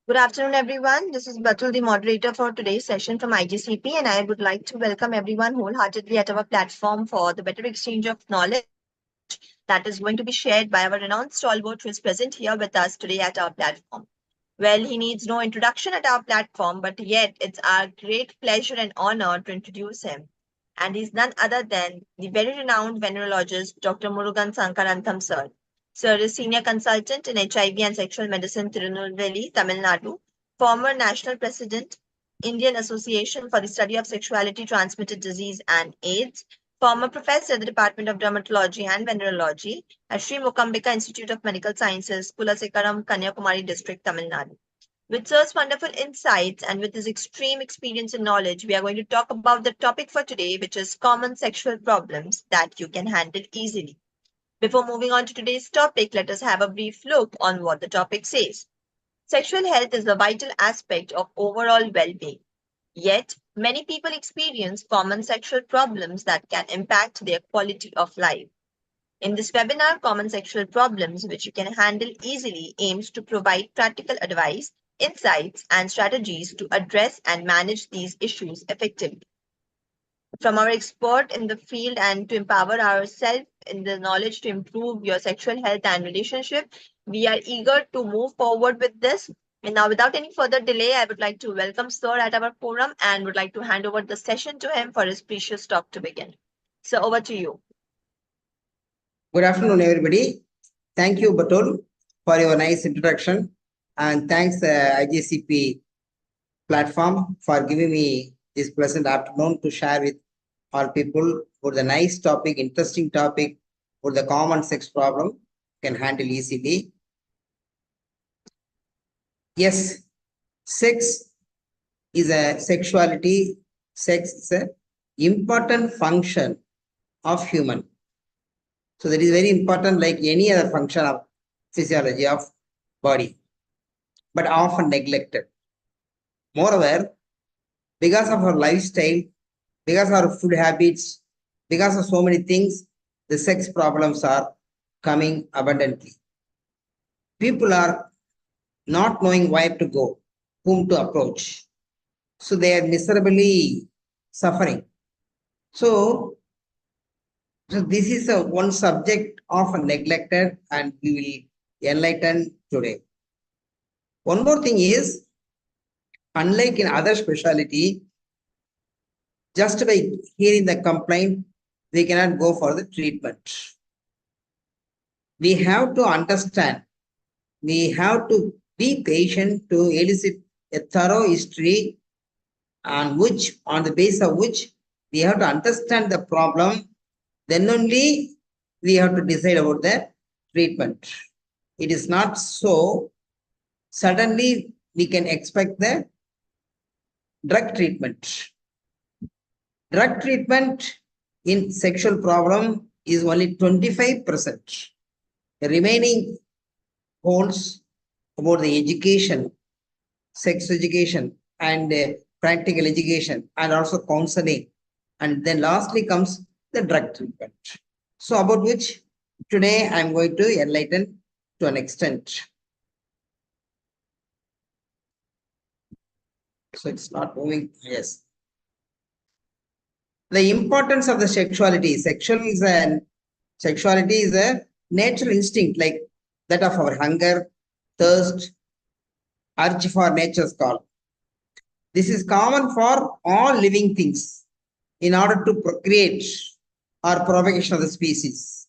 Good afternoon, everyone. This is Batul, the moderator for today's session from IGCP, and I would like to welcome everyone wholeheartedly at our platform for the better exchange of knowledge that is going to be shared by our renowned stalwart who is present here with us today at our platform. Well, he needs no introduction at our platform, but yet it's our great pleasure and honor to introduce him. And he's none other than the very renowned venerologist, Dr. Murugan Sankarantham sir. Sir is senior consultant in HIV and sexual medicine, Tirunelveli, Tamil Nadu, former national president, Indian Association for the Study of Sexuality Transmitted Disease and AIDS, former professor at the Department of Dermatology and Venerology at Sri Mukambika Institute of Medical Sciences, Kulasekaram, Kanyakumari District, Tamil Nadu. With Sir's wonderful insights and with his extreme experience and knowledge, we are going to talk about the topic for today, which is common sexual problems that you can handle easily. Before moving on to today's topic, let us have a brief look on what the topic says. Sexual health is a vital aspect of overall well being. Yet, many people experience common sexual problems that can impact their quality of life. In this webinar, Common Sexual Problems, which you can handle easily, aims to provide practical advice, insights, and strategies to address and manage these issues effectively. From our expert in the field and to empower ourselves in the knowledge to improve your sexual health and relationship, we are eager to move forward with this. And now, without any further delay, I would like to welcome Sir at our forum and would like to hand over the session to him for his precious talk to begin. So, over to you. Good afternoon, everybody. Thank you, Batul, for your nice introduction. And thanks, IGCP platform, for giving me this pleasant afternoon to share with all people for the nice topic, interesting topic, for the common sex problem can handle easily. Yes, sex is a sexuality. Sex is an important function of human. So that is very important, like any other function of physiology of body, but often neglected. Moreover, because of our lifestyle, because of our food habits, because of so many things, the sex problems are coming abundantly. People are not knowing where to go, whom to approach. So they are miserably suffering. So this is one subject often neglected and we will enlighten today. One more thing is, unlike in other specialty, just by hearing the complaint, we cannot go for the treatment. We have to understand, we have to be patient to elicit a thorough history on the basis of which we have to understand the problem. Then only we have to decide about the treatment. It is not so suddenly we can expect the drug treatment. Drug treatment in sexual problem is only 25%. The remaining holds about the education, sex education, and practical education, and also counseling. And then lastly comes the drug treatment. So about which today I am going to enlighten to an extent. So it's not moving. Yes. The importance of the sexuality. Sexuality is a natural instinct like that of our hunger, thirst, urge for nature's call. This is common for all living things in order to procreate or propagation of the species.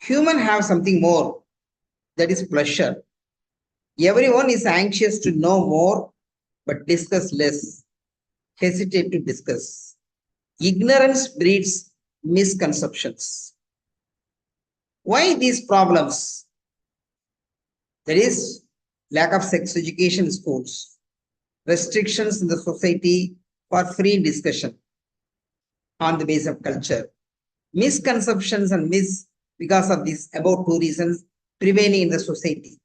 Humans have something more, that is pleasure. Everyone is anxious to know more, but discuss less, hesitate to discuss. Ignorance breeds misconceptions. Why these problems? There is lack of sex education in schools, restrictions in the society for free discussion on the basis of culture, misconceptions and because of these about two reasons prevailing in the society.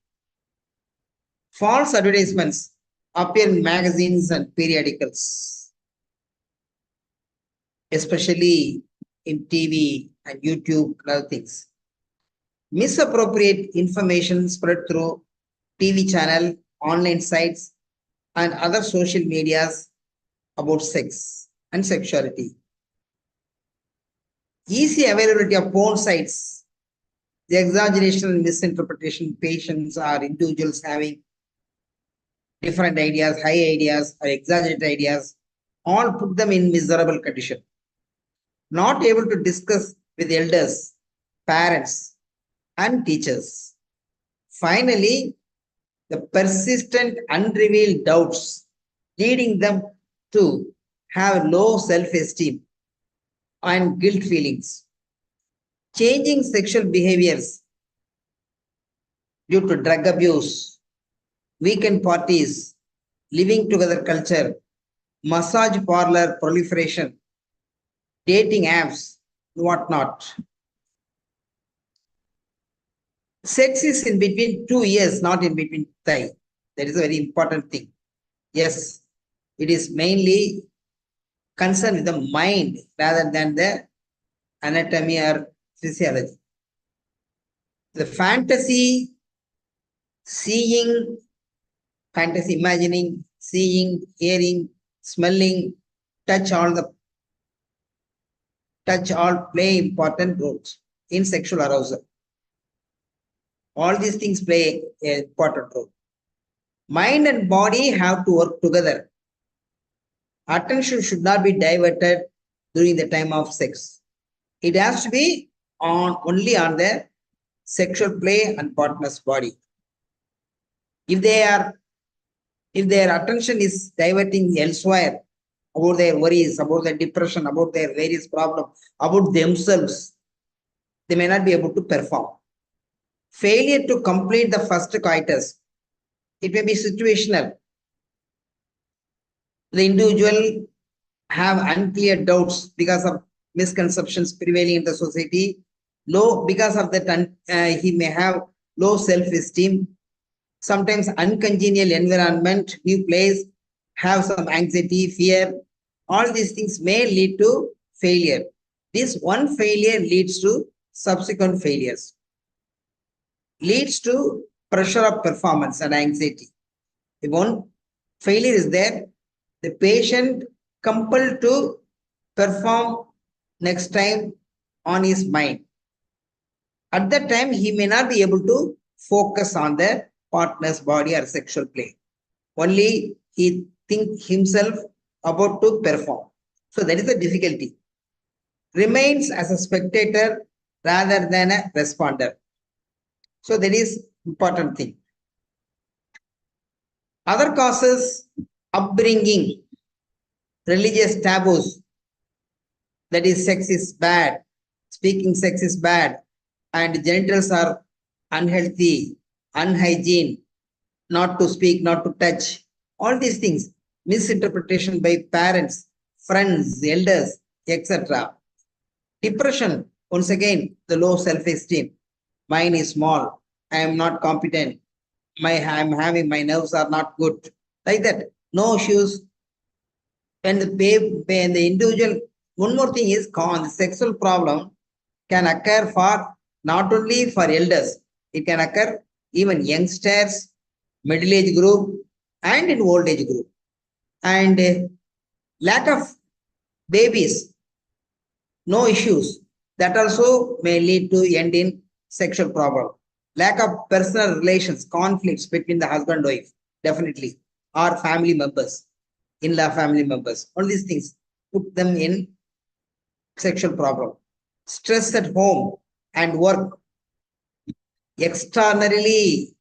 False advertisements appear in magazines and periodicals, especially in TV and YouTube and other things. Misappropriate information spread through TV channel online sites, and other social medias about sex and sexuality. Easy availability of porn sites, the exaggeration and misinterpretation, patients or individuals having different ideas, high ideas, or exaggerated ideas, all put them in miserable condition. Not able to discuss with elders, parents, and teachers. Finally, the persistent unrevealed doubts leading them to have low self-esteem and guilt feelings. Changing sexual behaviors due to drug abuse, weekend parties, living together culture, massage parlor proliferation, dating apps, whatnot. Sex is in between 2 years, not in between thigh. That is a very important thing. Yes, it is mainly concerned with the mind rather than the anatomy or physiology. The fantasy, seeing, fantasy imagining, seeing, hearing, smelling, touch all play important roles in sexual arousal. All these things play an important role. Mind and body have to work together. Attention should not be diverted during the time of sex. It has to be only on the sexual play and partner's body. If their attention is diverting elsewhere about their worries, about their depression, about their various problems, about themselves, they may not be able to perform. Failure to complete the first coitus, it may be situational. The individual have unclear doubts because of misconceptions prevailing in the society. Because of that, he may have low self-esteem, sometimes uncongenial environment, new place, have some anxiety, fear. All these things may lead to failure. This one failure leads to subsequent failures, leads to pressure of performance and anxiety. If one failure is there, the patient compelled to perform next time on his mind. At that time, he may not be able to focus on the partner's body or sexual play. Only he think himself about to perform. So that is the difficulty. Remains as a spectator rather than a responder. So that is important thing. Other causes, upbringing, religious taboos, that is sex is bad, speaking sex is bad, and genitals are unhealthy, unhygiene, not to speak, not to touch. All these things, misinterpretation by parents, friends, elders, etc. Depression, once again, the low self-esteem. Mine is small. I am not competent. My nerves are not good. Like that. No issues. When the individual, one more thing is the sexual problem can occur for not only for elders, it can occur even youngsters, middle age group, and in old age group. And lack of babies, no issues. That also may lead to end in sexual problem. Lack of personal relations, conflicts between the husband and wife, definitely, or family members, in-law family members. All these things put them in sexual problem. Stress at home and work, extraordinarily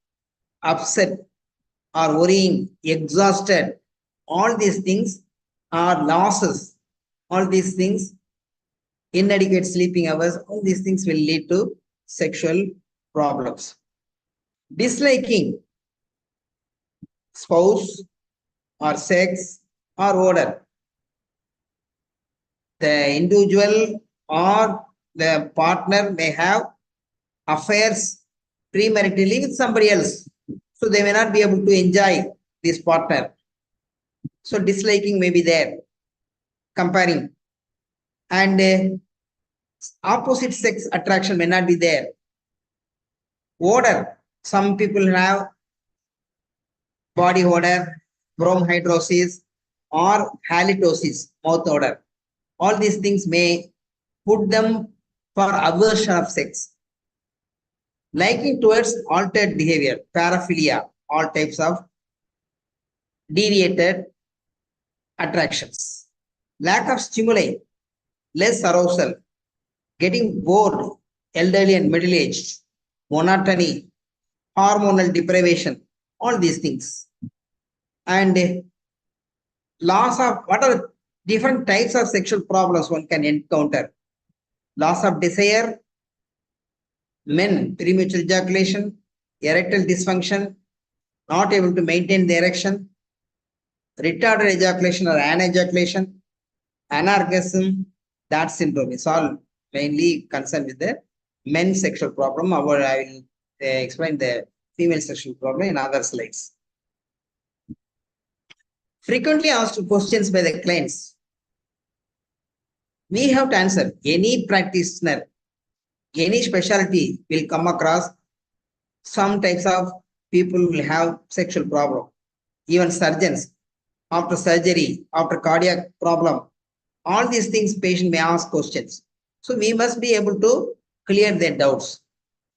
upset or worrying, exhausted. All these things are losses. All these things, inadequate sleeping hours, all these things will lead to sexual problems. Disliking spouse or sex or odor. The individual or the partner may have affairs premaritally with somebody else. So they may not be able to enjoy this partner. So disliking may be there, comparing. And opposite sex attraction may not be there. Odor, some people have body odor, bromhidrosis, or halitosis, mouth odor. All these things may put them for aversion of sex. Liking towards altered behavior, paraphilia, all types of deviated attractions. Lack of stimuli, less arousal, getting bored, elderly and middle-aged, monotony, hormonal deprivation, all these things. And loss of what are different types of sexual problems one can encounter? Loss of desire, men, premature ejaculation, erectile dysfunction, not able to maintain the erection, retarded ejaculation or anejaculation, anorgasm, that syndrome is all mainly concerned with the men's sexual problem. I will explain the female sexual problem in other slides. Frequently asked questions by the clients. We have to answer. Any practitioner, any specialty will come across some types of people will have sexual problem. Even surgeons, after surgery, after cardiac problem, all these things patient may ask questions. So we must be able to clear their doubts.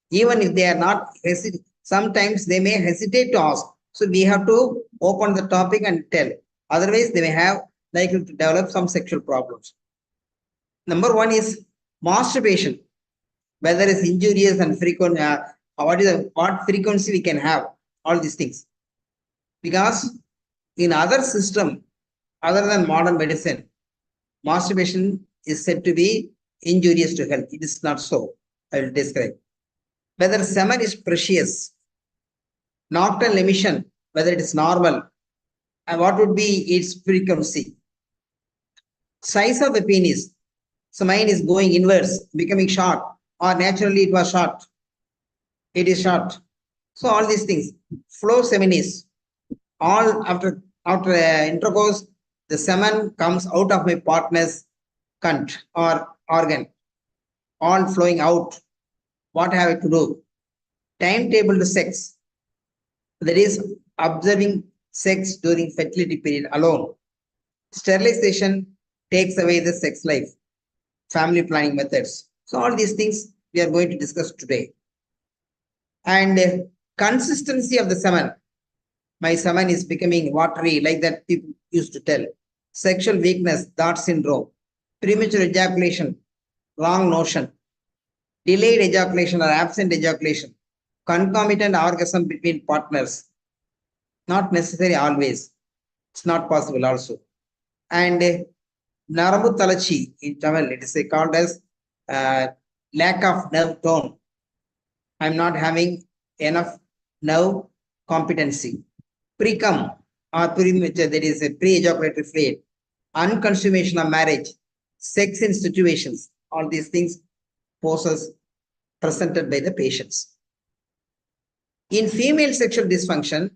Even if they are not hesitant, sometimes they may hesitate to ask. So we have to open the topic and tell. Otherwise, they may have likely to develop some sexual problems. Number one is masturbation, whether it's injurious and frequent, what frequency we can have, all these things. Because in other system, other than modern medicine, masturbation is said to be injurious to health. It is not so. I will describe. Whether semen is precious, nocturnal emission, whether it is normal, and what would be its frequency. Size of the penis. Semen is going inwards, becoming short, or naturally it was short. It is short. So all these things. Flow seminis. All after intercourse, the semen comes out of my partner's cunt or organ, all flowing out. What have I to do? Timetable to sex. That is observing sex during fertility period alone. Sterilization takes away the sex life. Family planning methods. So all these things we are going to discuss today. And consistency of the semen. My semen is becoming watery, like that people used to tell. Sexual weakness, Dart syndrome. Premature ejaculation, wrong notion. Delayed ejaculation or absent ejaculation. Concomitant orgasm between partners. Not necessary always. It's not possible also. And Naramu Talachi in Tamil, it is called as lack of nerve tone. I'm not having enough nerve competency. Precum or premature, that is a pre-ejaculatory fluid. Unconsummation of marriage. Sex in situations. All these things poses presented by the patients. In female sexual dysfunction,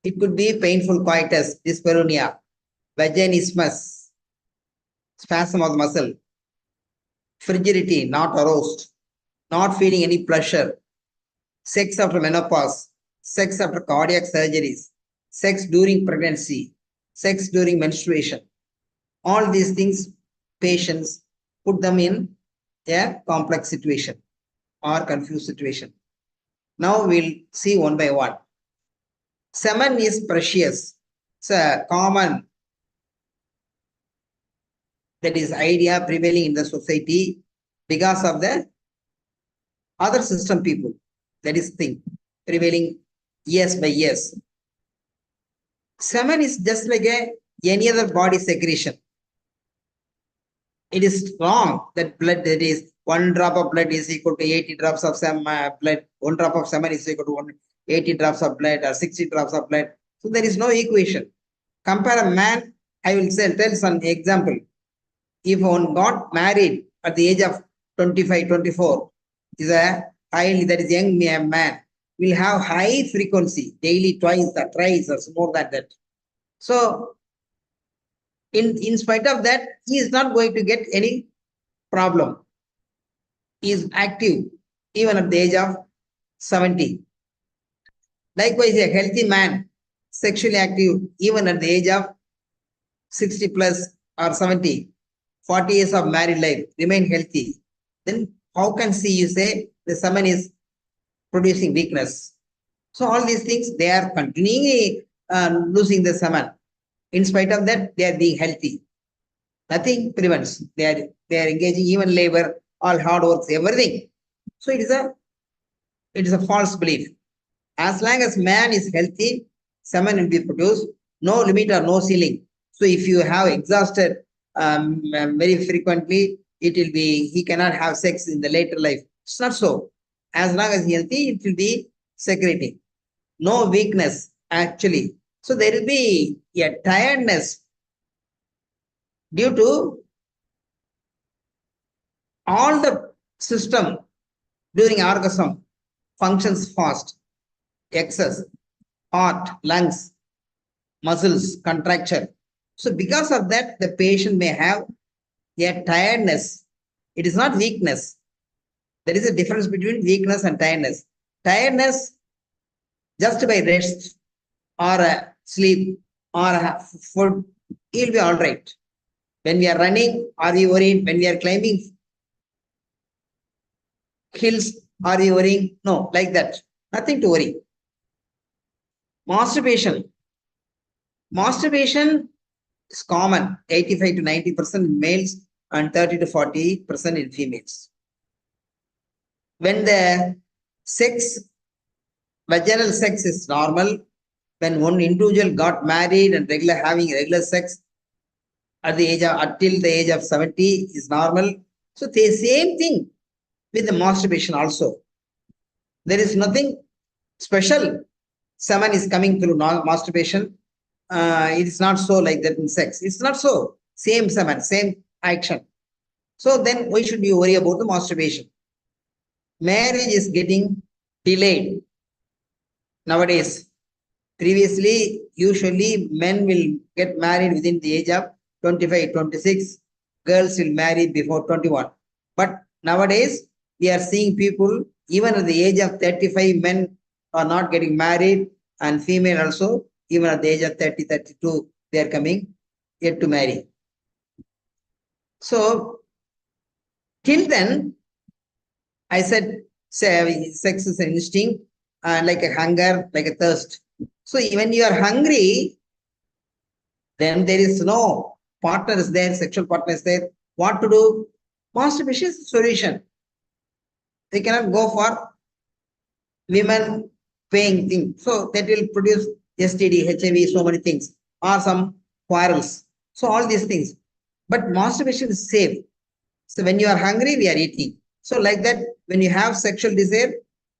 it could be painful coitus, dyspareunia, vaginismus, spasm of the muscle, frigidity, not aroused, not feeling any pleasure, sex after menopause, sex after cardiac surgeries, sex during pregnancy, sex during menstruation. All these things, patients put them in a complex situation or confused situation. Now we'll see one by one. Semen is precious. It's a common, that is, idea prevailing in the society because of the other system people. That is thing prevailing years by years. Semen is just like any other body secretion. It is wrong that blood, that is 1 drop of blood is equal to 80 drops of blood. 1 drop of semen is equal to 80 drops of blood or 60 drops of blood. So there is no equation. Compare a man, I will tell some example. If one got married at the age of 25, 24, is a highly, that is young man, will have high frequency, daily twice, thrice, or more than that. So in spite of that, he is not going to get any problem. He is active even at the age of 70. Likewise, a healthy man sexually active even at the age of 60 plus or 70, 40 years of married life, remain healthy, then how can see you say the semen is producing weakness? So all these things, they are continuing losing the semen. In spite of that, they are being healthy. Nothing prevents. They are engaging even labor, all hard works, everything. So it is a false belief. As long as man is healthy, semen will be produced, no limit or no ceiling. So if you have exhausted very frequently, it will be, he cannot have sex in the later life. It's not so. As long as healthy, it will be secreting. No weakness, actually. So there will be a tiredness due to all the system during orgasm functions fast, excess, heart, lungs, muscles, contraction. So because of that, the patient may have a tiredness. It is not weakness. There is a difference between weakness and tiredness. Tiredness just by rest or sleep or food, he'll be all right. When we are running, are we worried? When we are climbing hills, are we worrying? No, like that. Nothing to worry. Masturbation. Masturbation is common, 85 to 90% in males and 30 to 40% in females. When the sex, vaginal sex is normal, when one individual got married and having regular sex at the age of, until the age of 70 is normal. So the same thing with the masturbation also. There is nothing special. Semen is coming through masturbation. It is not so like that in sex. It's not so. Same semen, same action. So then why should you worry about the masturbation? Marriage is getting delayed nowadays. Previously, usually men will get married within the age of 25, 26. Girls will marry before 21. But nowadays, we are seeing people, even at the age of 35, men are not getting married, and female also, even at the age of 30, 32, they are coming yet to marry. So, till then, I said, sex is an instinct, like a hunger, like a thirst. So when you are hungry, then there is no partner is there, sexual partner is there. What to do? Masturbation is the solution. They cannot go for women paying thing. So that will produce STD, HIV, so many things, or some quarrels. So all these things. But masturbation is safe. So when you are hungry, we are eating. So like that, when you have sexual desire,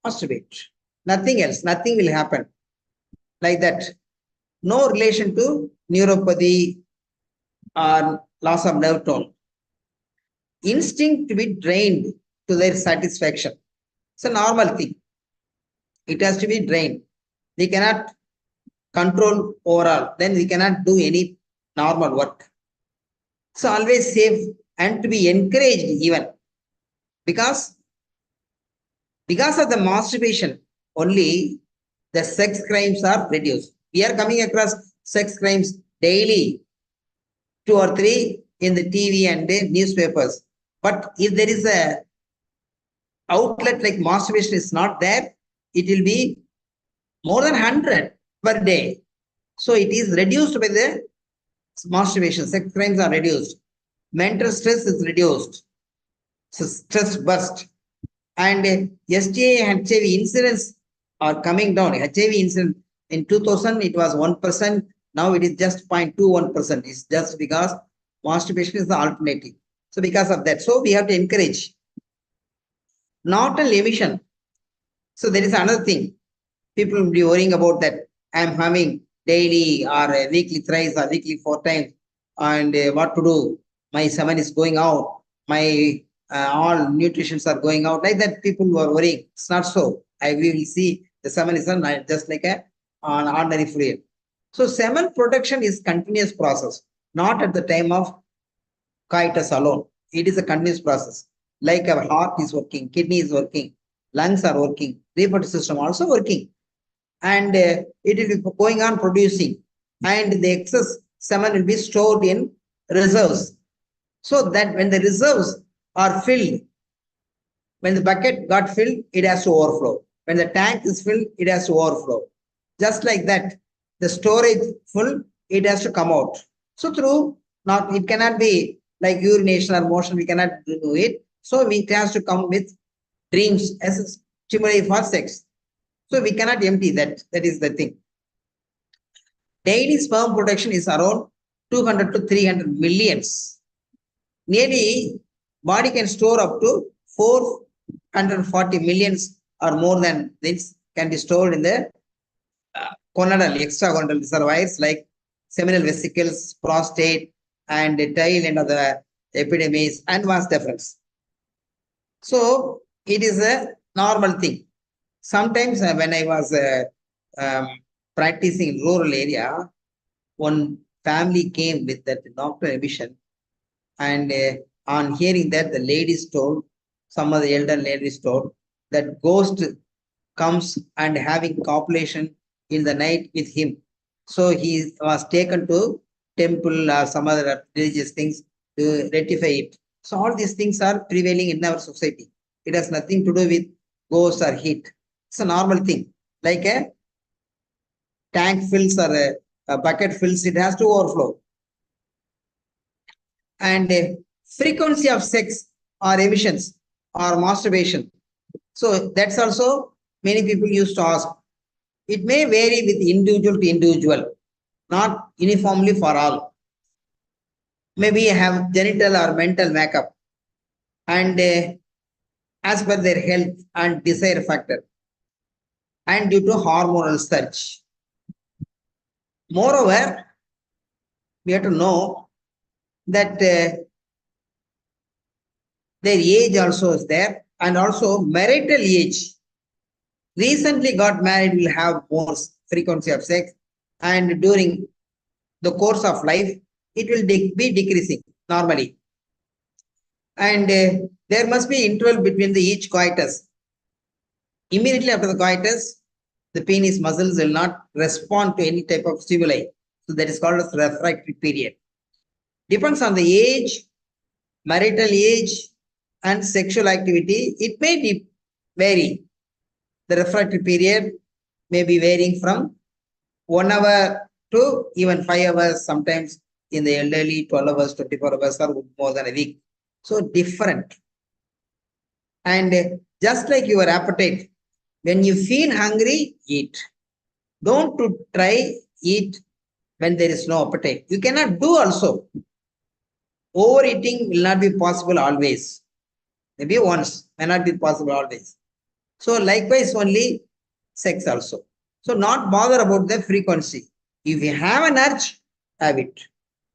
masturbate. Nothing else, nothing will happen. Like that. No relation to neuropathy or loss of nerve tone. Instinct to be drained to their satisfaction. It's a normal thing. It has to be drained. We cannot control overall. Then we cannot do any normal work. So always safe and to be encouraged even. Because of the masturbation, only the sex crimes are reduced. We are coming across sex crimes daily, 2 or 3 in the TV and the newspapers. But if there is a outlet like masturbation is not there, it will be more than 100 per day. So it is reduced by the masturbation. Sex crimes are reduced. Mental stress is reduced. So stress burst. And STI and HIV incidents are coming down. HIV incident in 2000, it was 1%. Now it is just 0.21%. It's just because masturbation is the alternative. So because of that, so we have to encourage. Nocturnal emission. So there is another thing. People will be worrying about that. I am humming daily or weekly thrice or weekly 4 times. And what to do? My semen is going out. My all nutritions are going out. Like that, people who are worrying. It's not so. We will see the semen is just like an ordinary fluid. So semen production is continuous process, not at the time of coitus alone. It is a continuous process. Like our heart is working, kidney is working, lungs are working, reproductive system also working. and it will be going on producing, and the excess semen will be stored in reserves, so that when the reserves are filled, when the bucket got filled, it has to overflow. When the tank is filled, it has to overflow. Just like that, the storage full, it has to come out. So through, not, it cannot be like urination or motion, we cannot do it. So it has to come with dreams as a stimuli for sex. So we cannot empty that. That is the thing. Daily sperm production is around 200 to 300 millions. Nearly, body can store up to 440 millions or more than this can be stored in the gonadal, extragonadal reservoirs like seminal vesicles, prostate, and the tail end of the epidermis and vas deferens. So it is a normal thing. Sometimes when I was practicing in rural area, one family came with that nocturnal emission, and on hearing that, the ladies told, some of the elder ladies told, that ghost comes and having copulation in the night with him. So he was taken to temple or some other religious things to rectify it. So all these things are prevailing in our society. It has nothing to do with ghosts or heat. It's a normal thing. Like a tank fills or a bucket fills, it has to overflow. And frequency of sex or emissions or masturbation. So that's also many people used to ask. It may vary with individual to individual, not uniformly for all. Maybe have genital or mental makeup, and as per their health and desire factor, and due to hormonal surge. Moreover, we have to know that their age also is there, and also marital age. Recently got married will have more frequency of sex, and during the course of life, it will be decreasing normally. And there must be interval between the each coitus. Immediately after the coitus, the penis muscles will not respond to any type of stimuli. So that is called as refractory period. Depends on the age, marital age, and sexual activity. It may vary. The refractory period may be varying from 1 hour to even 5 hours, sometimes in the elderly 12 hours, 24 hours, or more than a week. So different. And just like your appetite, when you feel hungry, eat. Don't try eat when there is no appetite. You cannot do also. Overeating will not be possible always. Maybe once, may not be possible always. So likewise only sex also. So not bother about the frequency. If you have an urge, have it.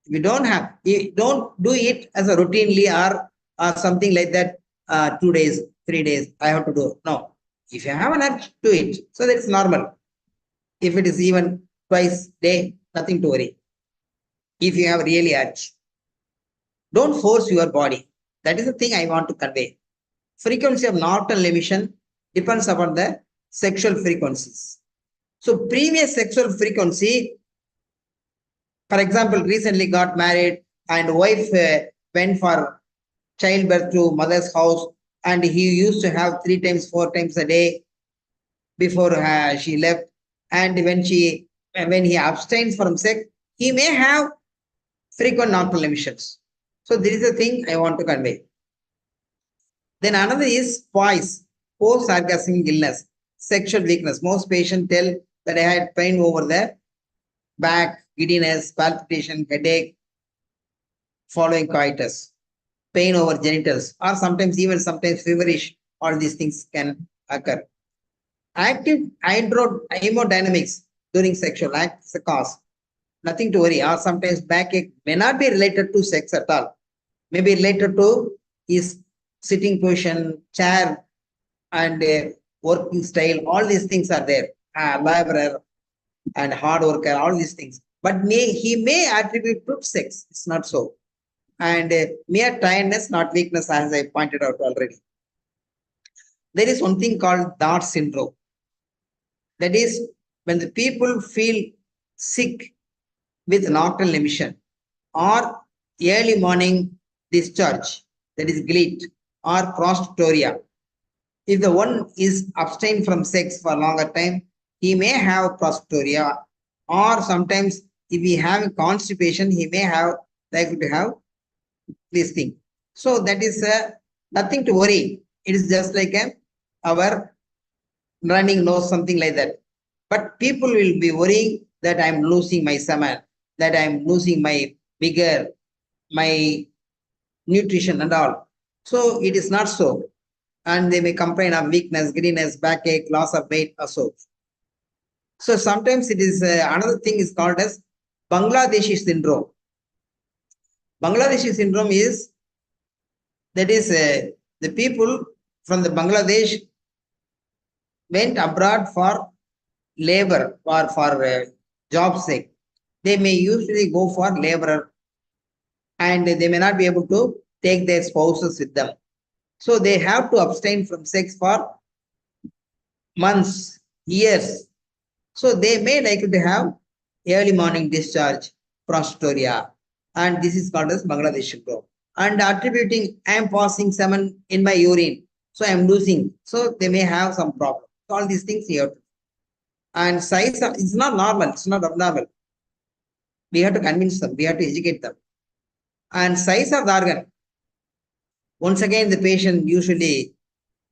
If you don't have, don't do it as a routinely or something like that. 2 days, 3 days, I have to do. No. If you have an urge, do it. So that's normal. If it is even twice a day, nothing to worry. If you have really urge, don't force your body. That is the thing I want to convey. Frequency of nocturnal emission depends upon the sexual frequencies. So previous sexual frequency, for example, recently got married and wife went for childbirth to mother's house, and he used to have 3 times, 4 times a day before she left. And when he abstains from sex, he may have frequent nocturnal emissions. So this is the thing I want to convey. Then another is POIS, post-orgasmic illness, sexual weakness. Most patients tell that I had pain over the back, giddiness, palpitation, headache following coitus, pain over genitals, or sometimes feverish. All these things can occur. Active hemodynamics during sexual act is a cause. Nothing to worry. Or sometimes backache may not be related to sex at all. May be related to his sitting position, chair, and working style. All these things are there. Laborer and hard worker, all these things. But he may attribute to sex. It's not so. And mere tiredness, not weakness, as I pointed out already. There is one thing called DART syndrome. That is when the people feel sick with nocturnal emission or early morning discharge, that is glit or prostoria. If the one is abstained from sex for a longer time, he may have prostoria, or sometimes if he have constipation, he may have likely to have this thing. So that is nothing to worry. It is just like our running nose, something like that. But people will be worrying that I'm losing my semen, that I'm losing my vigor, my nutrition and all. So it is not so. And they may complain of weakness, giddiness, backache, loss of weight or so. So sometimes it is another thing is called as Bangladeshi syndrome. Bangladeshi syndrome is that is the people from the Bangladesh went abroad for labor or for job sake. They may usually go for laborer and they may not be able to take their spouses with them. So they have to abstain from sex for months, years. So they may likely to have early morning discharge, prostoria, and this is called as Bangladesh syndrome. And attributing, I am passing semen in my urine, so I am losing. So they may have some problem. So all these things here. And size is not normal, it's not abnormal. We have to convince them, we have to educate them. And size of the organ. Once again, the patient usually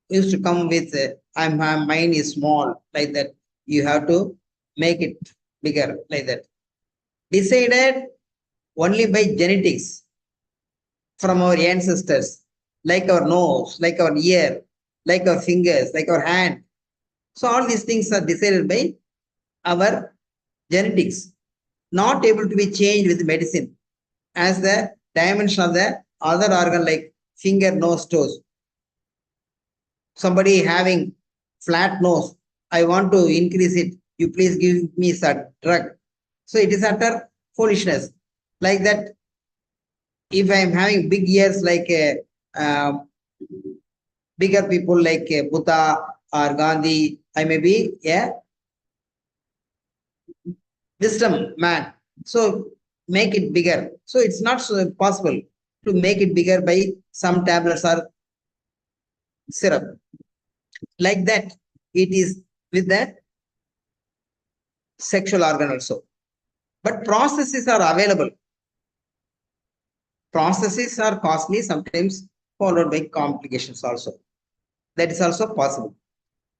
used to come with mine is small, like that. You have to make it bigger, like that. Decided only by genetics from our ancestors, like our nose, like our ear, like our fingers, like our hand. So all these things are decided by our genetics, not able to be changed with medicine as the dimension of the other organ like finger, nose, toes. Somebody having flat nose, I want to increase it. You please give me some drug. So it is utter foolishness. Like that, if I am having big ears like bigger people like Buddha or Gandhi, I may be a wisdom man. So make it bigger. So it's not so possible to make it bigger by some tablets or syrup. Like that, it is with the sexual organ also. But processes are available. Processes are costly, sometimes followed by complications also. That is also possible.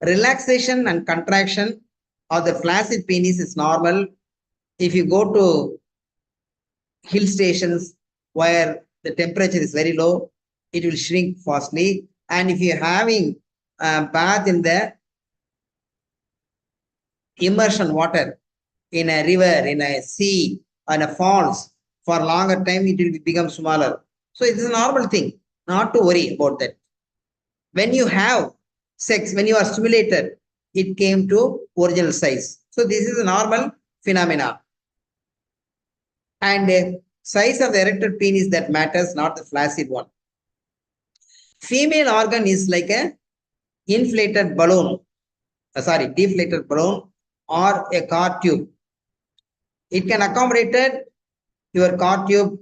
Relaxation and contraction of the flaccid penis is normal. If you go to hill stations where the temperature is very low, it will shrink fastly. And if you're having a bath in the immersion water, in a river, in a sea, on a falls, for a longer time, it will become smaller. So it is a normal thing, not to worry about that. When you have sex, when you are stimulated, it came to original size. So this is a normal phenomena. And size of the erected penis that matters, not the flaccid one. Female organ is like a inflated balloon, deflated balloon or a car tube. It can accommodate your car tube,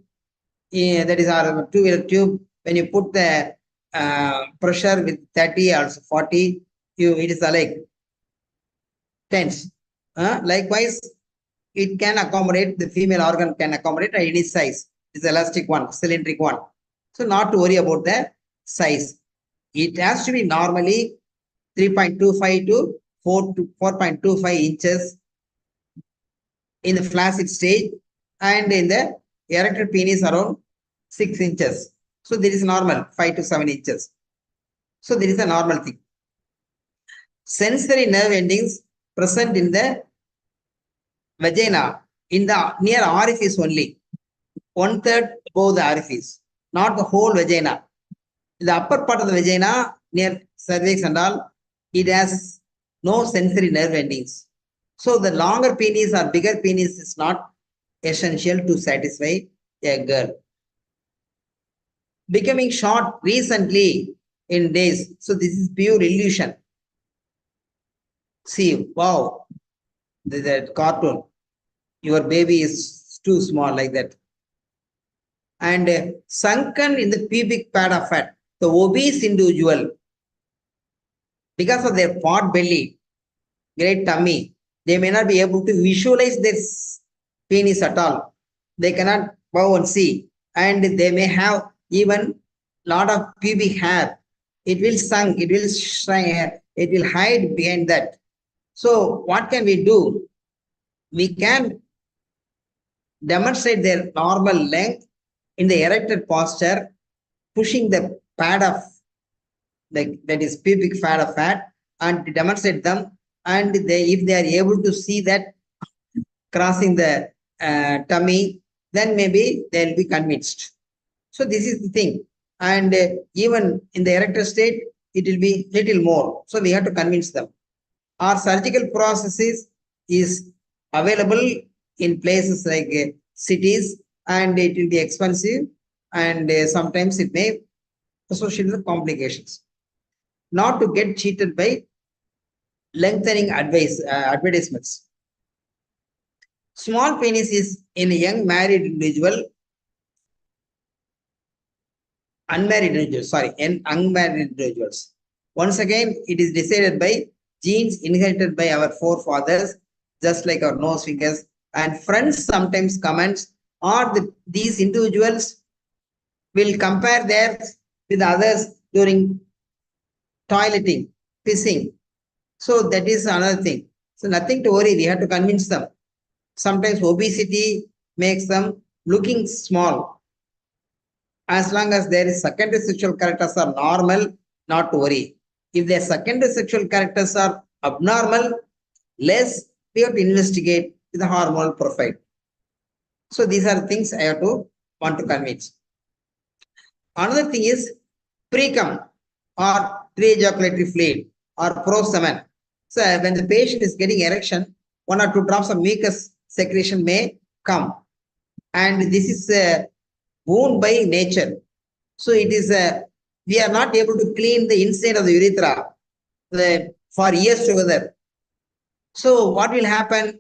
that is our two-wheeler tube. When you put the pressure with 30 or 40, it is like tense. Likewise, it can accommodate, the female organ can accommodate at any size. It's elastic one, cylindric one. So not to worry about the size. It has to be normally 3.25 to 4.25 inches in the flaccid stage, and in the erected penis around 6 inches. So there is normal 5 to 7 inches. So there is a normal thing. Sensory nerve endings present in the vagina, in the near orifice only, 1/3 above the orifice, not the whole vagina. The upper part of the vagina near cervix and all, it has no sensory nerve endings. So the longer penis or bigger penis is not essential to satisfy a girl. Becoming short recently in days. So this is pure illusion. See, wow. the cartoon. Your baby is too small like that. And sunken in the pubic pad of fat. The obese individual, because of their pot belly, great tummy, they may not be able to visualize their penis at all. They cannot bow and see. And they may have even lot of pubic hair. It will sunk, it will shrink, it will hide behind that. So what can we do? We can demonstrate their normal length in the erected posture, pushing the pad of that is pubic fat of fat, and demonstrate them. And if they are able to see that crossing the tummy, then maybe they'll be convinced. So this is the thing. And even in the erected state, it will be little more. So we have to convince them. Our surgical processes is available in places like cities, and it will be expensive, and sometimes it may associate with complications. Not to get cheated by lengthening advertisements. Small penis is in a young married individual, unmarried individuals. Once again, it is decided by genes inherited by our forefathers, just like our nose fingers. And friends sometimes comments, or these individuals will compare theirs with others during toileting, pissing. So that is another thing. So nothing to worry, we have to convince them. Sometimes obesity makes them looking small. As long as their secondary sexual characters are normal, not to worry. If their secondary sexual characters are abnormal, less we have to investigate with the hormonal profile. So these are things I have to want to convince. Another thing is precum or pre-ejaculatory fluid or prosemen. So when the patient is getting erection, 1 or 2 drops of mucus secretion may come, and this is wound by nature. So it is we are not able to clean the inside of the urethra for years together. So what will happen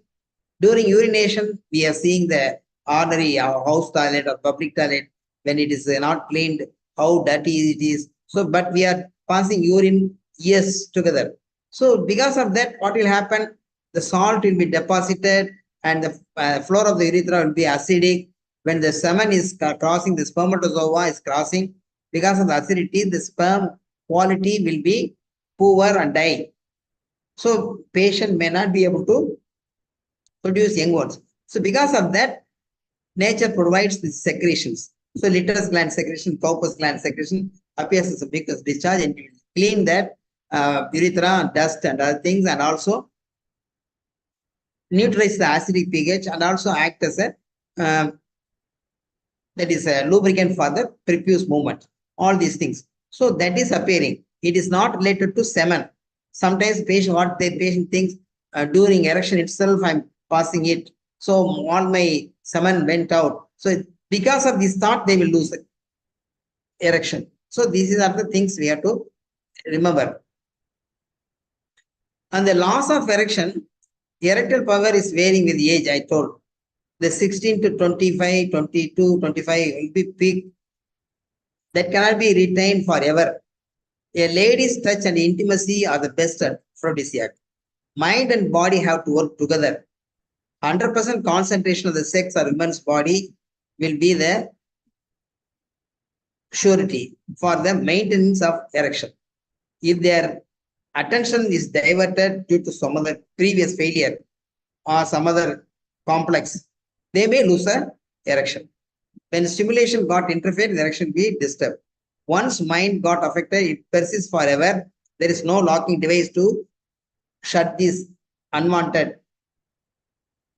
during urination? We are seeing the ordinary house toilet or public toilet, when it is not cleaned, how dirty it is. So, but we are passing urine years together. So because of that, what will happen? The salt will be deposited, and the floor of the urethra will be acidic. When the semen is crossing, the spermatozoa is crossing, because of the acidity, the sperm quality will be poor and die. So patient may not be able to produce young ones. So because of that, nature provides these secretions. So Litter's gland secretion, Cowper's gland secretion appears as a mucus discharge, and you clean that urethra, dust and other things, and also neutralize the acidic pH, and also act as a that is a lubricant for the prepuce movement. All these things. So that is appearing. It is not related to semen. Sometimes what the patient thinks during erection itself, I'm passing it, so all my semen went out. So because of this thought, they will lose erection. So these are the things we have to remember. And the loss of erection, erectile power is varying with age. I told the 16 to 25, 22, 25 will be peak. That cannot be retained forever. A lady's touch and intimacy are the best aphrodisiac. Mind and body have to work together. 100% concentration of the sex or woman's body will be the surety for the maintenance of erection. If their attention is diverted due to some other previous failure or some other complex, they may lose an erection. When stimulation got interfered, the erection will be disturbed. Once mind got affected, it persists forever. There is no locking device to shut these unwanted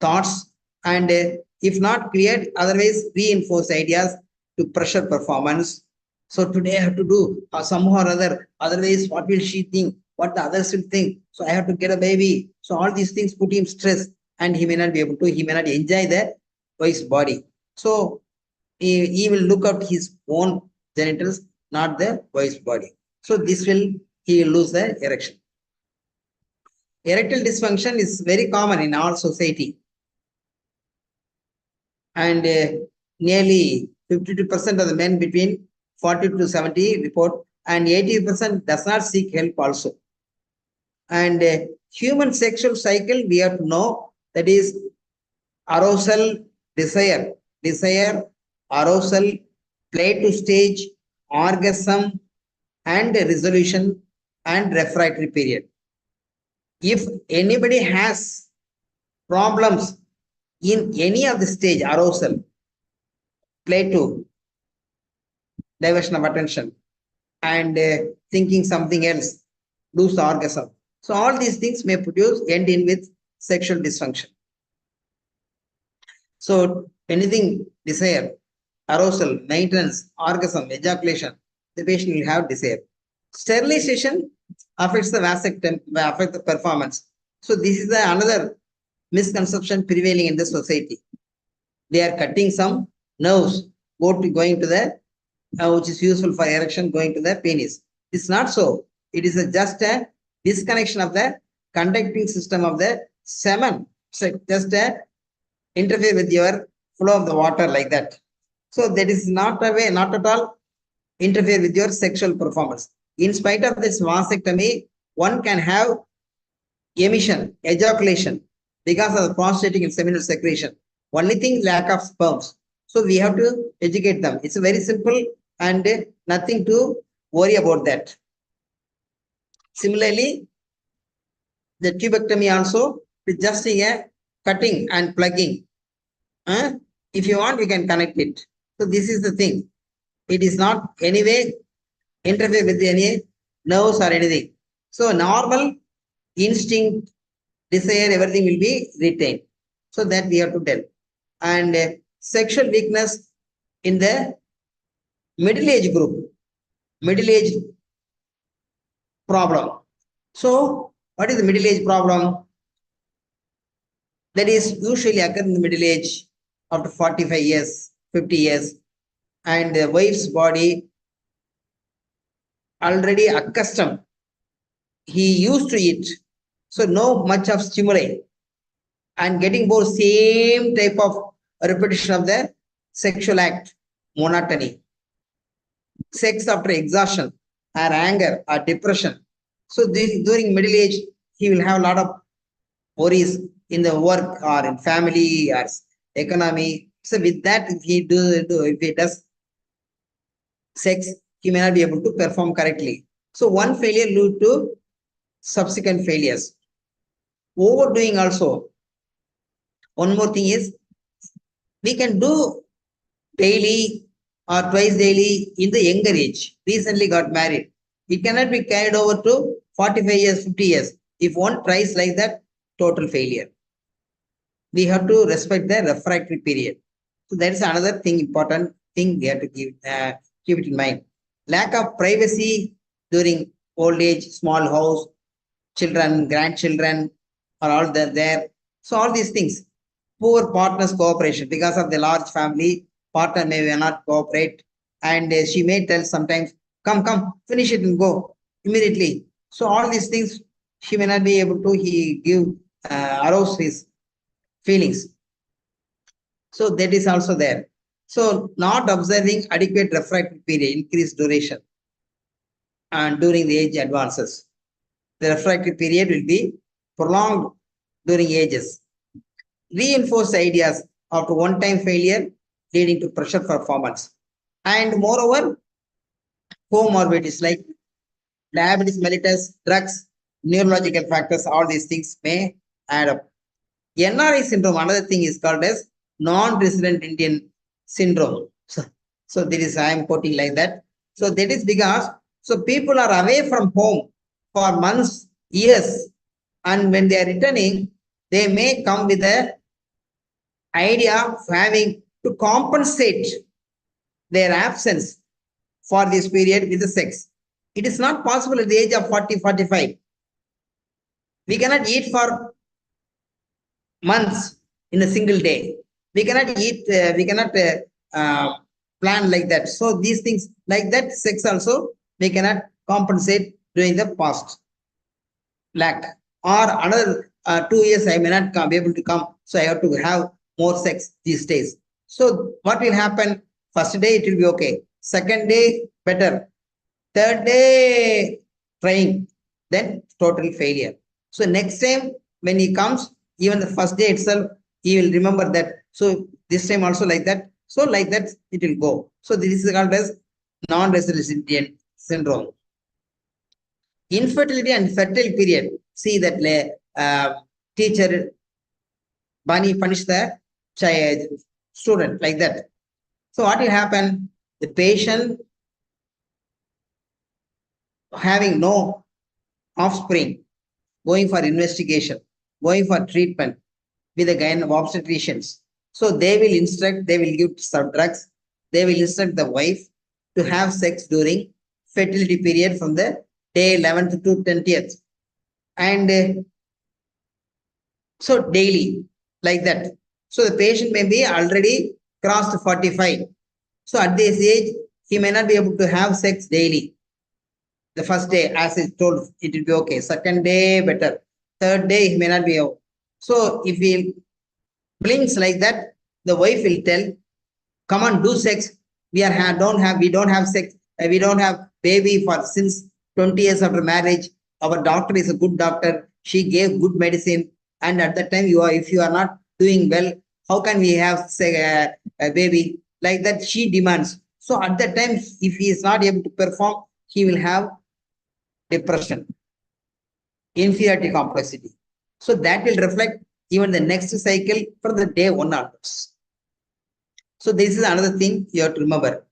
thoughts, and if not cleared, otherwise reinforce ideas to pressure performance. So today I have to do somehow or other, otherwise what will she think, what the others will think, so I have to get a baby. So all these things put him stress, and he may not be able to, he may not enjoy the wife's body. So he will look at his own genitals, not the wife's body. So this will, he will lose the erection. Erectile dysfunction is very common in our society. And nearly 52% of the men between 40 to 70 report, and 80% does not seek help also. And human sexual cycle, we have to know, that is arousal, desire, arousal, play to stage, orgasm, and resolution, and refractory period. If anybody has problems in any of the stage, arousal, play to, diversion of attention, and thinking something else, lose the orgasm. So all these things may end in with sexual dysfunction. So anything, desire, arousal, maintenance, orgasm, ejaculation, the patient will have desire. Sterilization affects the vasectomy, affects the performance. So this is another misconception prevailing in the society. They are cutting some nerves, going to the, which is useful for erection, going to the penis. It's not so. It is just a disconnection of the conducting system of the semen. So just interfere with your flow of the water like that. So that is not a way, not at all interfere with your sexual performance. In spite of this vasectomy, one can have emission, ejaculation, because of the prostatic and seminal secretion. Only thing, lack of sperms. So we have to educate them. It's very simple and nothing to worry about that. Similarly, the tubectomy also is just a cutting and plugging. If you want, you can connect it. So this is the thing. It is not anyway interfere with any nerves or anything. So normal instinct, desire, everything will be retained. So that we have to tell. And sexual weakness in the middle age group, middle age problem. So what is the middle age problem? That is usually occur in the middle age after 45 years, 50 years, and the wife's body already accustomed. He used to it, so no much of stimuli, and getting both same type of repetition of the sexual act, monotony, sex after exhaustion, or anger, or depression. So this, during middle age, he will have a lot of worries in the work or in family or economy. So with that, if he does sex, he may not be able to perform correctly. So one failure lead to subsequent failures. Overdoing also. One more thing is, we can do daily or twice daily in the younger age. Recently got married. It cannot be carried over to 45 years, 50 years. If one tries like that, total failure. We have to respect the refractory period. So that is another thing, important thing we have to keep it in mind. Lack of privacy during old age, small house, children, grandchildren are all there. So all these things. Poor partners cooperation, because of the large family, partner may not cooperate, and she may tell sometimes, come, finish it and go immediately. So all these things, she may not be able to arouse his feelings. So that is also there. So not observing adequate refractory period, increased duration, and during the age advances. The refractory period will be prolonged during ages. Reinforce ideas of one-time failure leading to pressure performance. And moreover, comorbidities like diabetes mellitus, drugs, neurological factors, all these things may add up. NRI syndrome, another thing is called as non-resident Indian syndrome. So there is, I am quoting like that. So that is because, so people are away from home for months, years, and when they are returning, they may come with the idea of having to compensate their absence for this period with the sex. It is not possible at the age of 40, 45. We cannot eat for months in a single day. We cannot eat, we cannot plan like that. So these things like that, sex also, we cannot compensate during the past lack. or another 2 years I may not be able to come, so I have to have more sex these days. So what will happen? First day it will be okay, second day better, third day trying, then total failure. So next time when he comes, even the first day itself, he will remember that. So this time also like that. So like that it will go. So this is called as non-resident syndrome. Infertility and fertile period. See that teacher Bunny punish the child, student like that. So what will happen? The patient having no offspring, going for investigation, going for treatment with the kind of obstetricians. So they will instruct, they will give some drugs, they will instruct the wife to have sex during fertility period from the day 11th to 20th. And so daily, like that. So the patient may be already crossed 45. So at this age, he may not be able to have sex daily. The first day, as I told, it will be okay. Second day, better. Third day, he may not be okay. So if he blinks like that, the wife will tell, come on, do sex. We don't have sex. We don't have baby for since 20 years after marriage. Our doctor is a good doctor. She gave good medicine. And at that time, if you are not doing well, how can we have say, a baby? Like that, she demands. So at that time, if he is not able to perform, he will have depression, inferiority complexity. So that will reflect even the next cycle for the day one onwards. So this is another thing you have to remember.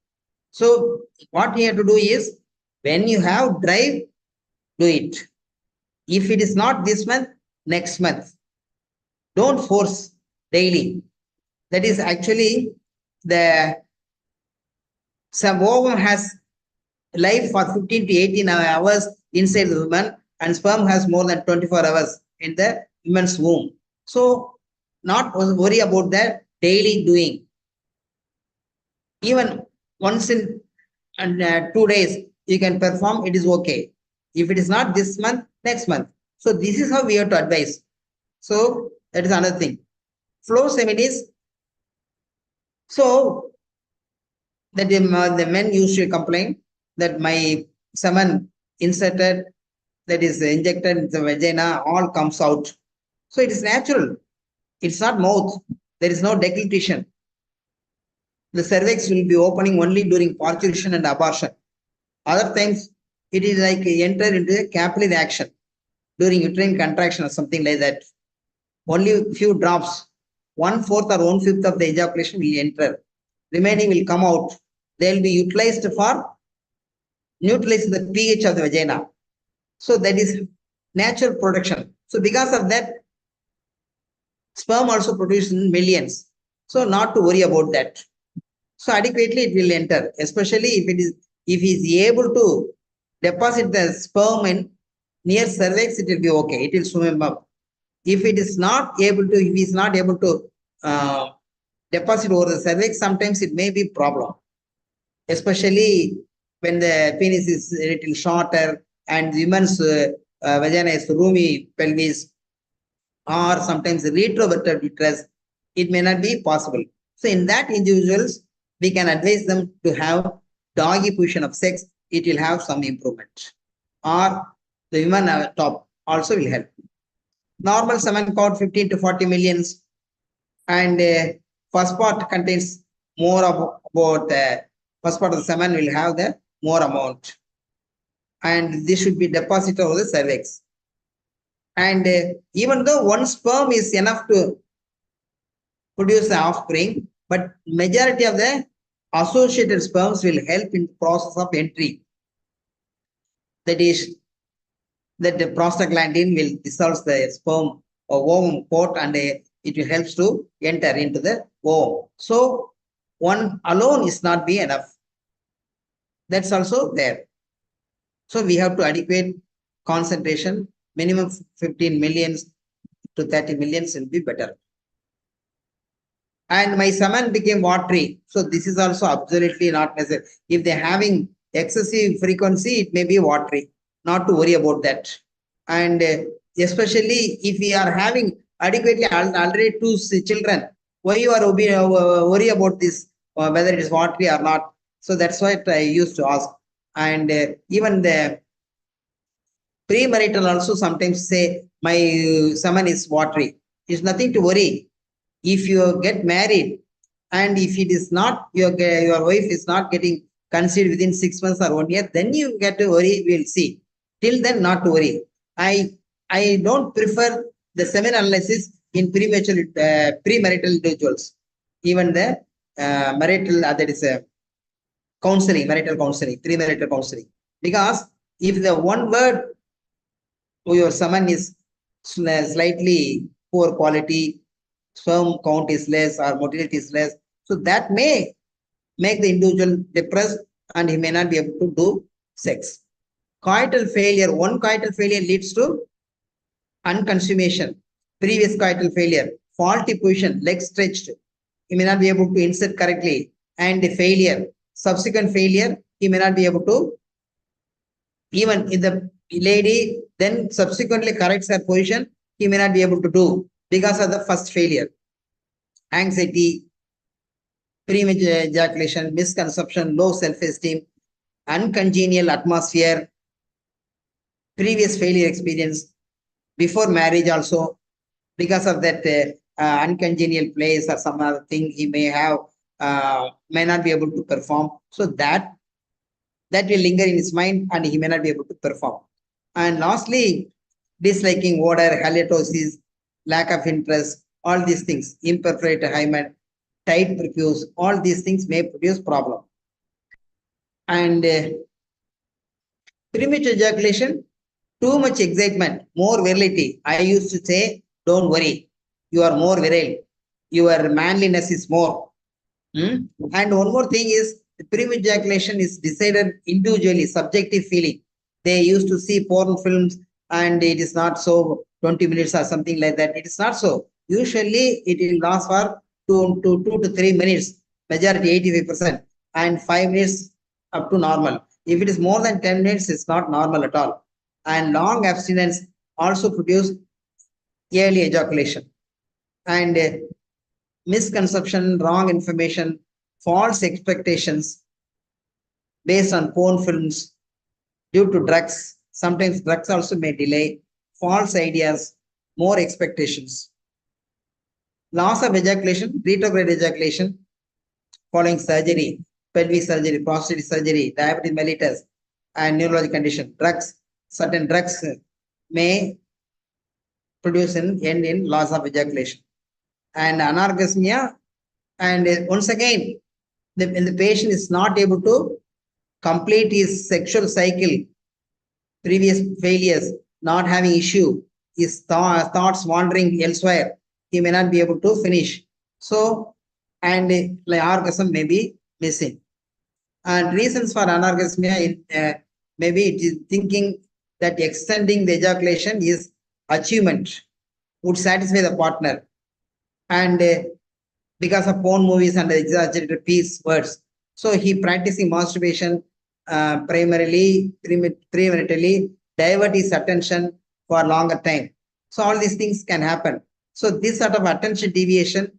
So what you have to do is, when you have drive, do it. If it is not this month, next month. Don't force daily. That is actually some ovum has life for 15 to 18 hours inside the woman, and sperm has more than 24 hours in the woman's womb. So not worry about that daily doing. Even once in 2 days you can perform, it is okay. If it is not this month, next month. So this is how we have to advise. So that is another thing. Flow seminars. So that the men used to complain that my semen inserted, that is injected in the vagina, all comes out. So it is natural. It's not mouth. There is no deglutition. The cervix will be opening only during parturition and abortion. Other times, it is like enter into a capillary action during uterine contraction or something like that. Only a few drops, 1/4 or 1/5 of the ejaculation will enter. Remaining will come out. They will be utilized for neutralizing the pH of the vagina. So that is natural production. So because of that, sperm also produced in millions. So not to worry about that. So adequately it will enter, especially if he is able to deposit the sperm in near cervix, it will be okay. It will swim up. If it is not able to, if he is not able to deposit over the cervix, sometimes it may be problem. Especially when the penis is a little shorter and the woman's vagina is roomy pelvis, or sometimes retroverted uterus, it may not be possible. So in that individuals, we can advise them to have doggy position of sex. It will have some improvement. Or the women top also will help. Normal semen count 15 to 40 millions, and first part contains more about first part of the semen will have the more amount, and this should be deposited over the cervix. And even though one sperm is enough to produce the offspring, but majority of the associated sperms will help in the process of entry. That is, that the prostaglandin will dissolve the sperm or ovum coat, and it will help to enter into the ovum. So one alone is not be enough. That's also there. So we have to adequate concentration, minimum 15 millions to 30 millions will be better. And my semen became watery. So this is also absolutely not necessary. If they're having excessive frequency, it may be watery. Not to worry about that. And especially if we are having adequately already two children, why you are worry about this, whether it is watery or not? So that's what I used to ask. And even the premarital also sometimes say my semen is watery. It's nothing to worry. If you get married and if it is not your wife is not getting conceived within 6 months or 1 year, then you get to worry. We'll see. Till then, not to worry. I don't prefer the semen analysis in premarital individuals. Even the marital that is counseling, marital counseling, premarital counseling. Because if the one word your semen is slightly poor quality, sperm count is less or motility is less, so that may make the individual depressed and he may not be able to do sex. Coital failure, one coital failure leads to unconsummation, previous coital failure, faulty position, leg stretched, he may not be able to insert correctly, and failure, subsequent failure, he may not be able to, even if the lady then subsequently corrects her position, he may not be able to do because of the first failure. Anxiety, premature ejaculation, misconception, low self-esteem, uncongenial atmosphere, previous failure experience, before marriage also, because of that uncongenial place or some other thing he may have, may not be able to perform. So that will linger in his mind and he may not be able to perform. And lastly, disliking odor, halitosis, lack of interest, all these things, imperforate hymen, tight prepuce, all these things may produce problem. And premature ejaculation, too much excitement, more virility. I used to say, don't worry, you are more virile. Your manliness is more. And one more thing is, the premature ejaculation is decided individually, subjective feeling. They used to see porn films and it is not so 20 minutes or something like that. It is not so. Usually it will last for 2 to 3 minutes, majority 85%, and 5 minutes up to normal. If it is more than 10 minutes, it's not normal at all. And long abstinence also produce early ejaculation. And misconception, wrong information, false expectations based on porn films due to drugs. Sometimes drugs also may delay, false ideas, more expectations. Loss of ejaculation, retrograde ejaculation following surgery, pelvic surgery, prostate surgery, diabetes mellitus, and neurologic condition. Drugs, certain drugs may produce an end in loss of ejaculation. And anorgasmia, and once again, when the patient is not able to complete his sexual cycle, previous failures, not having issue, his thoughts wandering elsewhere, he may not be able to finish. So, and like orgasm may be missing. And reasons for anorgasmia, maybe it is thinking that extending the ejaculation is achievement, would satisfy the partner. And because of porn movies and exaggerated peace words, so he practicing masturbation primarily, premaritally, divert his attention for a longer time. So all these things can happen. So this sort of attention deviation,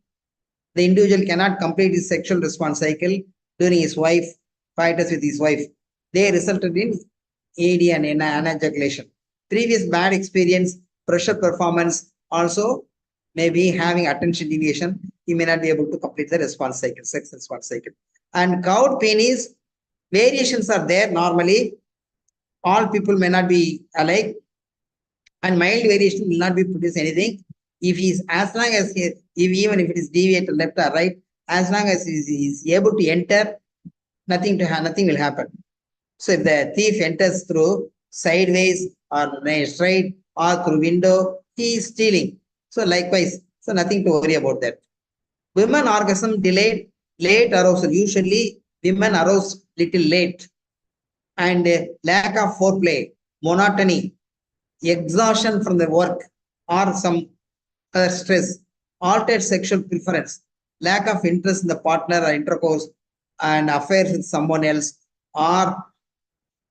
the individual cannot complete his sexual response cycle during his wife, fighters with his wife. They resulted in AD and anejaculation. Previous bad experience, pressure performance also may be having attention deviation. He may not be able to complete the response cycle, sex response cycle. And curved penis, variations are there normally. All people may not be alike. And mild variation will not be produce anything. If he is, as long as even if it is deviated left or right, as long as he is able to enter, nothing will happen. So if the thief enters through sideways or straight or through window, he is stealing. So likewise, so nothing to worry about that. Women orgasm delayed, late arousal. Usually women arouse little late. And lack of foreplay, monotony, exhaustion from the work or some other stress, altered sexual preference, lack of interest in the partner or intercourse, and affairs with someone else, or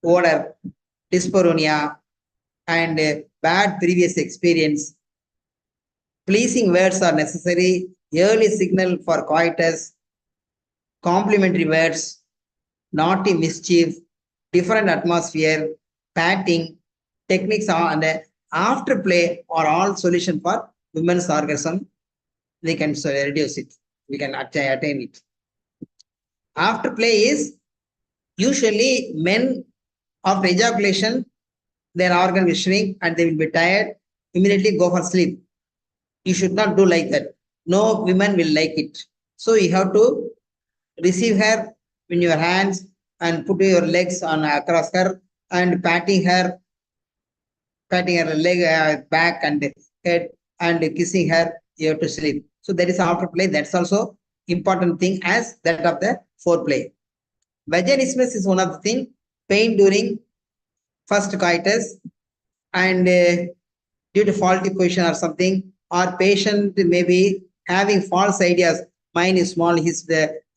odor, dyspareunia, and bad previous experience. Pleasing words are necessary. Early signal for coitus. Complimentary words. Naughty mischief. Different atmosphere. Patting. Techniques are and after play are all solution for women's orgasm. We can reduce it. We can attain it. After play is usually men after ejaculation, their organ will shrink and they will be tired. Immediately go for sleep. You should not do like that. No women will like it. So you have to receive her in your hands and put your legs on across her and patting her leg, back and head and kissing her. You have to sleep. So that is after play. That's also important thing as that of the foreplay. Vaginismus is one of the thing. Pain during first coitus and due to faulty position or something, or patient may be having false ideas. Mine is small, his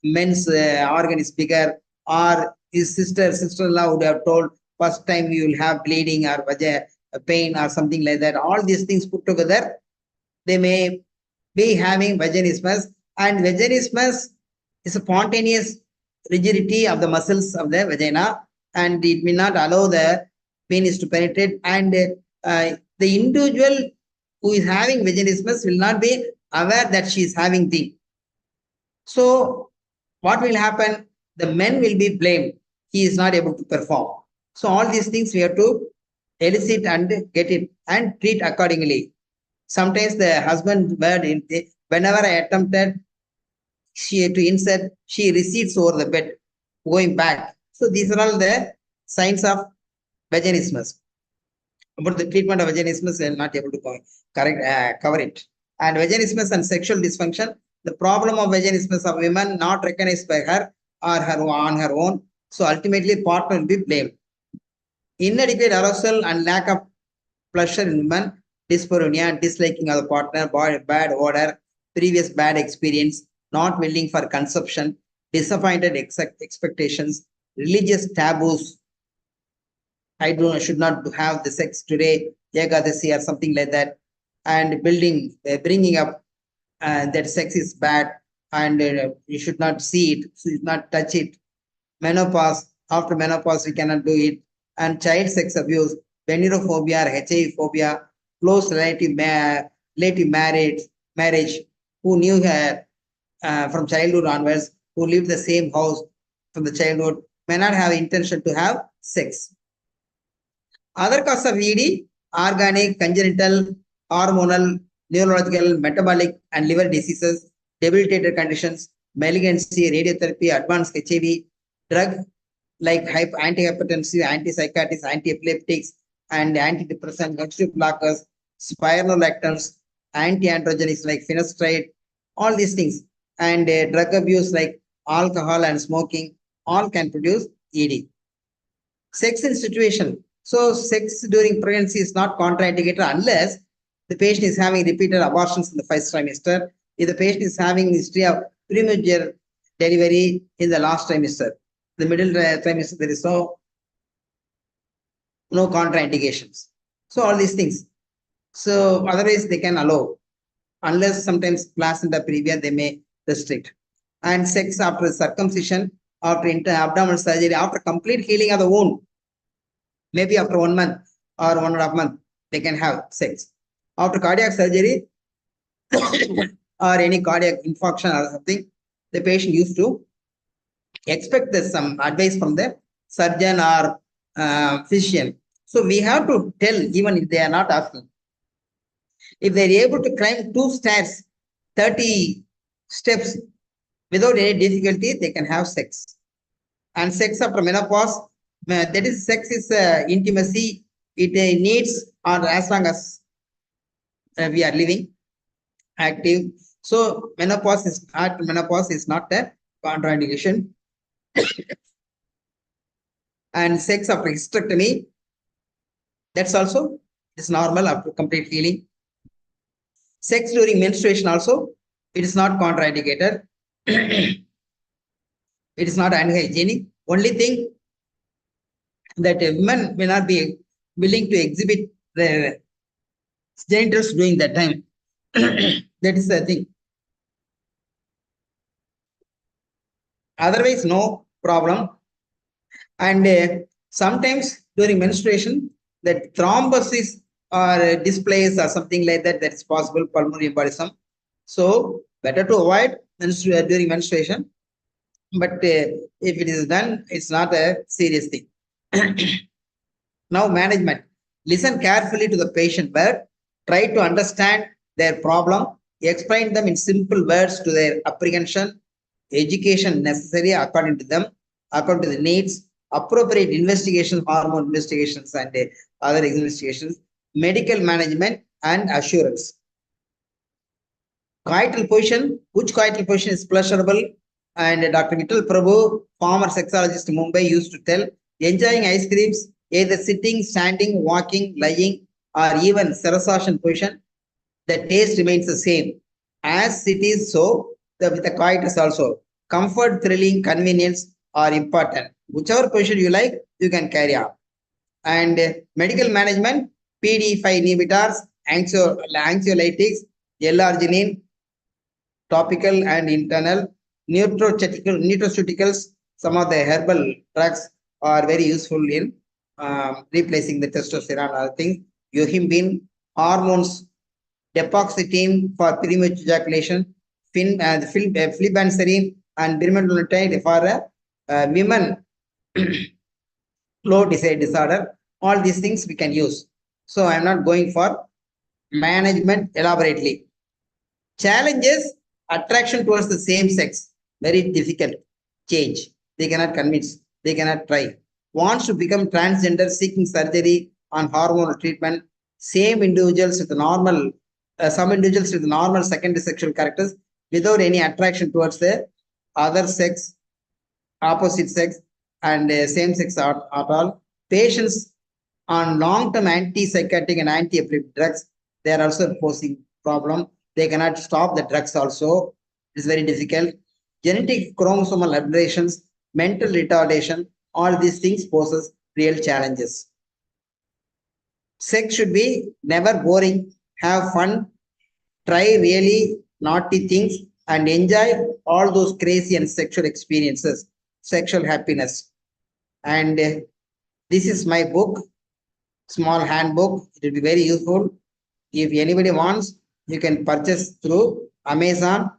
men's organ is bigger, or his sister-in-law would have told first time you will have bleeding or pain or something like that. All these things put together, they may be having vaginismus, and vaginismus is a spontaneous rigidity of the muscles of the vagina, and it may not allow the penis to penetrate, and the individual who is having vaginismus will not be aware that she is having thing. So what will happen? The men will be blamed. He is not able to perform. So all these things we have to elicit and get it and treat accordingly. Sometimes the husband whenever I attempted to insert, she recedes over the bed, going back. So these are all the signs of vaginismus. About the treatment of vaginismus, I am not able to cover it. And vaginismus and sexual dysfunction, the problem of vaginismus of women not recognized by her or on her own. So ultimately, partner will be blamed. Inadequate arousal and lack of pleasure in women, dyspareunia, disliking of the partner, bad odor, previous bad experience, not willing for consumption, disappointed expectations, religious taboos. I should not have the sex today, Ekadasi or something like that, and bringing up that sex is bad and you should not see it, so you should not touch it. Menopause, after menopause, we cannot do it, and child sex abuse, venerophobia or HIV phobia, close relative marriage, who knew her from childhood onwards, who lived the same house from the childhood, may not have intention to have sex. Other causes of ED, organic, congenital, hormonal, neurological, metabolic, and liver diseases, debilitated conditions, malignancy, radiotherapy, advanced HIV, drug like antihypertensive, antipsychotics, antiepileptics, and antidepressant, H2 blockers, spironolactons, antiandrogenics like finasteride, all these things, and drug abuse like alcohol and smoking, all can produce ED. Sex in situation. So sex during pregnancy is not contraindicated unless the patient is having repeated abortions in the first trimester, if the patient is having history of premature delivery in the last trimester. The middle trimester, there is no contraindications. So all these things. So otherwise they can allow, unless sometimes placenta previa they may restrict. And sex after circumcision, after abdominal surgery, after complete healing of the wound, maybe after 1 month or 1.5 months, they can have sex. After cardiac surgery or any cardiac infarction or something, the patient used to expect some advice from the surgeon or physician. So we have to tell, even if they are not asking. If they are able to climb 2 stairs, 30 steps without any difficulty, they can have sex. And sex after menopause, that is, sex is intimacy. It needs, or as long as we are living active. So menopause is not a contraindication. And sex after hysterectomy, that's also is normal after complete healing. Sex during menstruation also, it is not contraindicated. It is not unhygienic. Only thing that women may not be willing to exhibit the genitals doing that time. That is the thing. Otherwise, no problem. And sometimes during menstruation, that thrombosis or displays or something like that, that is possible, pulmonary embolism. So better to avoid during menstruation. But if it is done, it's not a serious thing. Now, management. Listen carefully to the patient, but try to understand their problem. Explain them in simple words to their apprehension. Education necessary according to them, according to the needs. Appropriate investigation, hormone investigations, and other investigations. Medical management and assurance. Coital position. Which coital position is pleasurable? And Dr. Vittal Prabhu, former sexologist in Mumbai, used to tell, enjoying ice creams, either sitting, standing, walking, lying, or even Sarasashan position, the taste remains the same. As it is so, with the coitus also. Comfort, thrilling, convenience are important. Whichever position you like, you can carry out. And medical management, PDE5 inhibitors, anxiolytics, L-arginine, topical and internal, nutraceuticals, some of the herbal drugs are very useful in replacing the testosterone and other things. Yohimbine, hormones, depoxetine for premature ejaculation, flibanserin and brimonidine for women low desire disorder. All these things we can use. So I am not going for management elaborately. Challenges, attraction towards the same sex, very difficult. Change, they cannot convince, they cannot try. Wants to become transgender, seeking surgery on hormonal treatment. Same individuals with normal, some individuals with normal secondary sexual characters without any attraction towards the other sex, opposite sex, and same sex at all. Patients on long-term antipsychotic and anti-epileptic drugs, they are also posing problem. They cannot stop the drugs also. It's very difficult. Genetic chromosomal aberrations, mental retardation, all these things poses real challenges. Sex should be never boring. Have fun. Try really naughty things and enjoy all those crazy and sexual experiences, sexual happiness. And this is my book, small handbook. It will be very useful. If anybody wants, you can purchase through Amazon.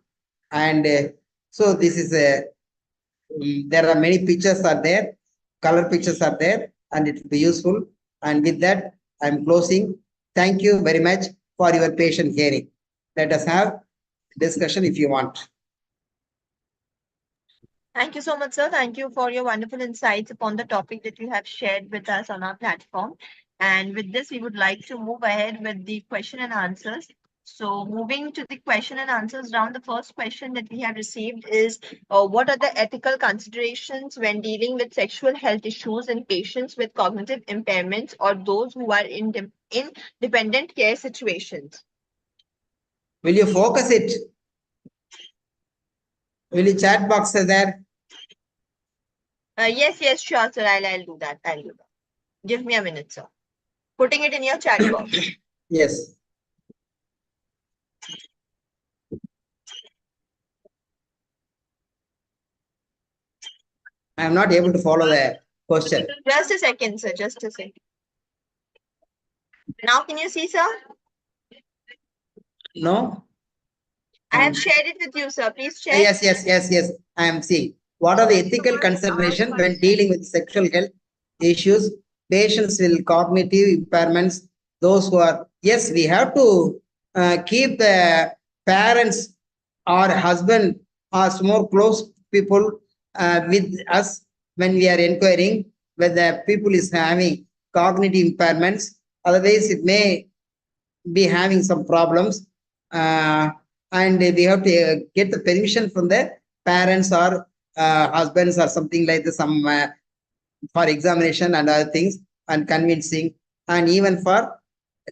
And so this is there are many pictures are there, color pictures are there, and it will be useful. And with that, I'm closing. Thank you very much for your patient hearing. Let us have discussion if you want. Thank you so much, sir. Thank you for your wonderful insights upon the topic that you have shared with us on our platform. And with this, we would like to move ahead with the question and answers. So moving to the question and answers round, the first question that we have received is, what are the ethical considerations when dealing with sexual health issues in patients with cognitive impairments or those who are in dependent care situations? Will you focus it? Will you chat box there? Yes, sure, sir. I'll do that. Give me a minute, sir. Putting it in your chat box. Yes. I am not able to follow the question. Just a second, sir. Just a second. Now, can you see, sir? No. I have shared it with you, sir. Please check. Yes. I am seeing. What are the ethical considerations when dealing with sexual health issues? Patients with cognitive impairments, those who are, yes, we have to keep the parents or husband or more close people with us when we are inquiring whether people is having cognitive impairments. Otherwise, it may be having some problems. And they have to get the permission from the parents or husbands or something like this, some for examination and other things and convincing, and even for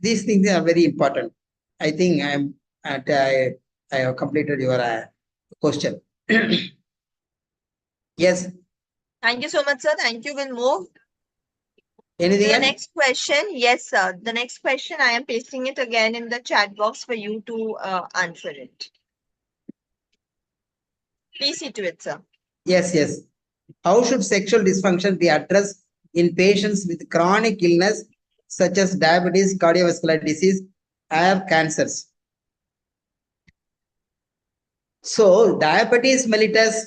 these things are very important. I think I have completed your question. Yes. Thank you so much, sir. Thank you. We'll move. Anything So the else? next question, yes, sir. The next question, I am pasting it again in the chat box for you to answer it. Please see to it, sir. Yes, yes. How should sexual dysfunction be addressed in patients with chronic illness such as diabetes, cardiovascular disease, or cancers? So, diabetes mellitus,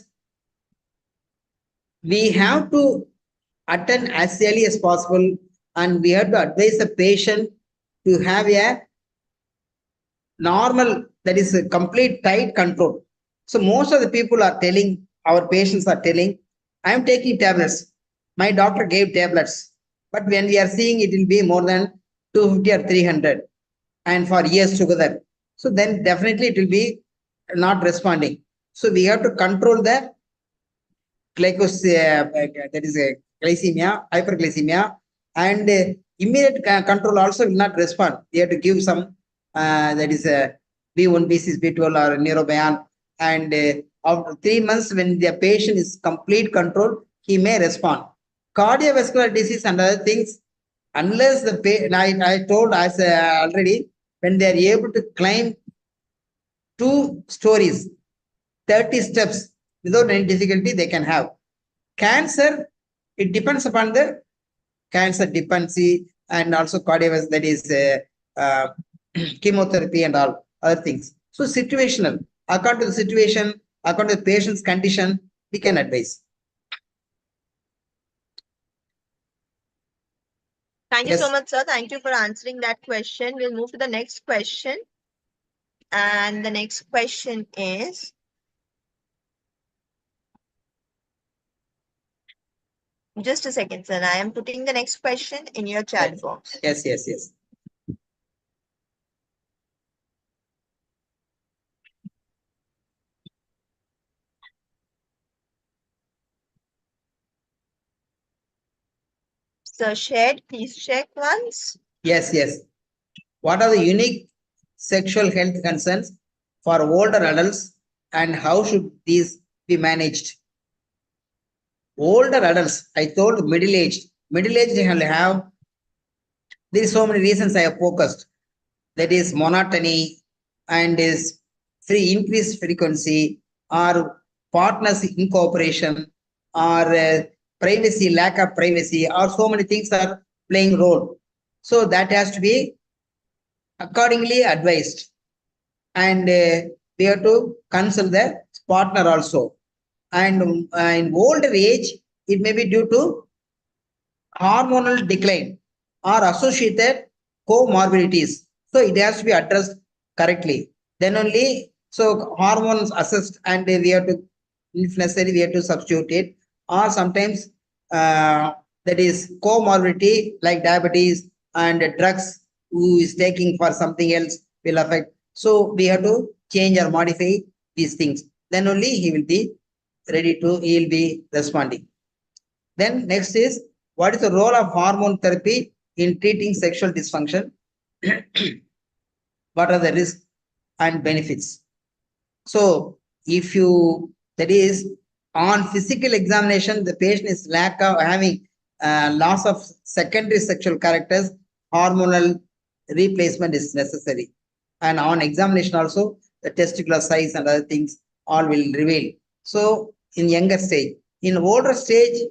we have to attend as early as possible, and we have to advise the patient to have a normal, that is a complete tight control. So most of the people are telling, our patients are telling, I am taking tablets. My doctor gave tablets, but when we are seeing it will be more than 250 or 300 and for years together. So then definitely it will be not responding. So we have to control the that is a glycemia, hyperglycemia, and immediate control also will not respond. We have to give some that is a B1, B6, B12 or neurobion, and after 3 months, when the patient is complete control, he may respond. Cardiovascular disease and other things, unless the I told as already, when they are able to climb 2 stories, 30 steps without any difficulty, they can have. Cancer, it depends upon the cancer dependency and also cardiovascular, that is chemotherapy and all other things. So situational, according to the situation, according to the patient's condition, we can advise. Thank you so much, sir. Thank you for answering that question. We'll move to the next question. And the next question is, just a second, sir. I am putting the next question in your chat box. Yes, yes, yes. Sir, shared, please check once. Yes, yes. What are the unique sexual health concerns for older adults and how should these be managed? Older adults, I told middle-aged. Middle-aged will have, there is so many reasons I have focused. That is monotony and is increased frequency or partners in cooperation or privacy, lack of privacy, or so many things are playing role. So that has to be accordingly advised. And we have to consult the partner also. And in older age, it may be due to hormonal decline or associated comorbidities. So it has to be addressed correctly. Then only, so hormones assist and we have to, if necessary, we have to substitute it. Or sometimes that is comorbidity like diabetes and drugs who is taking for something else will affect. So we have to change or modify these things. Then only he will be ready to, he will be responding. Then next is, what is the role of hormone therapy in treating sexual dysfunction? What are the risks and benefits? So if you, that is on physical examination, the patient is lack of having loss of secondary sexual characters, hormonal replacement is necessary. And on examination also, the testicular size and other things all will reveal. So in younger stage, in older stage,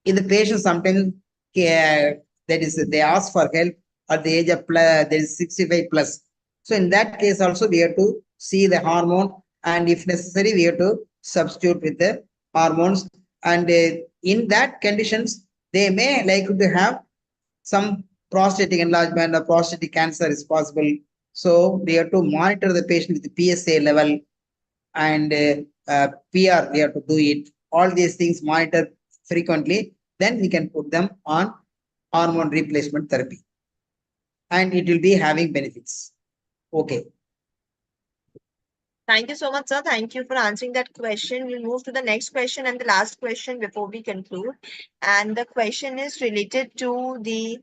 in the patient sometimes that is they ask for help at the age of there is 65 plus. So in that case also we have to see the hormone and if necessary we have to substitute with the hormones and in that conditions they may like to have some prostatic enlargement or prostatic cancer is possible. So we have to monitor the patient with the PSA level and PR we have to do it. All these things monitor frequently, then we can put them on hormone replacement therapy and it will be having benefits. Okay. Thank you so much, sir. Thank you for answering that question. We'll move to the next question and the last question before we conclude. And the question is related to the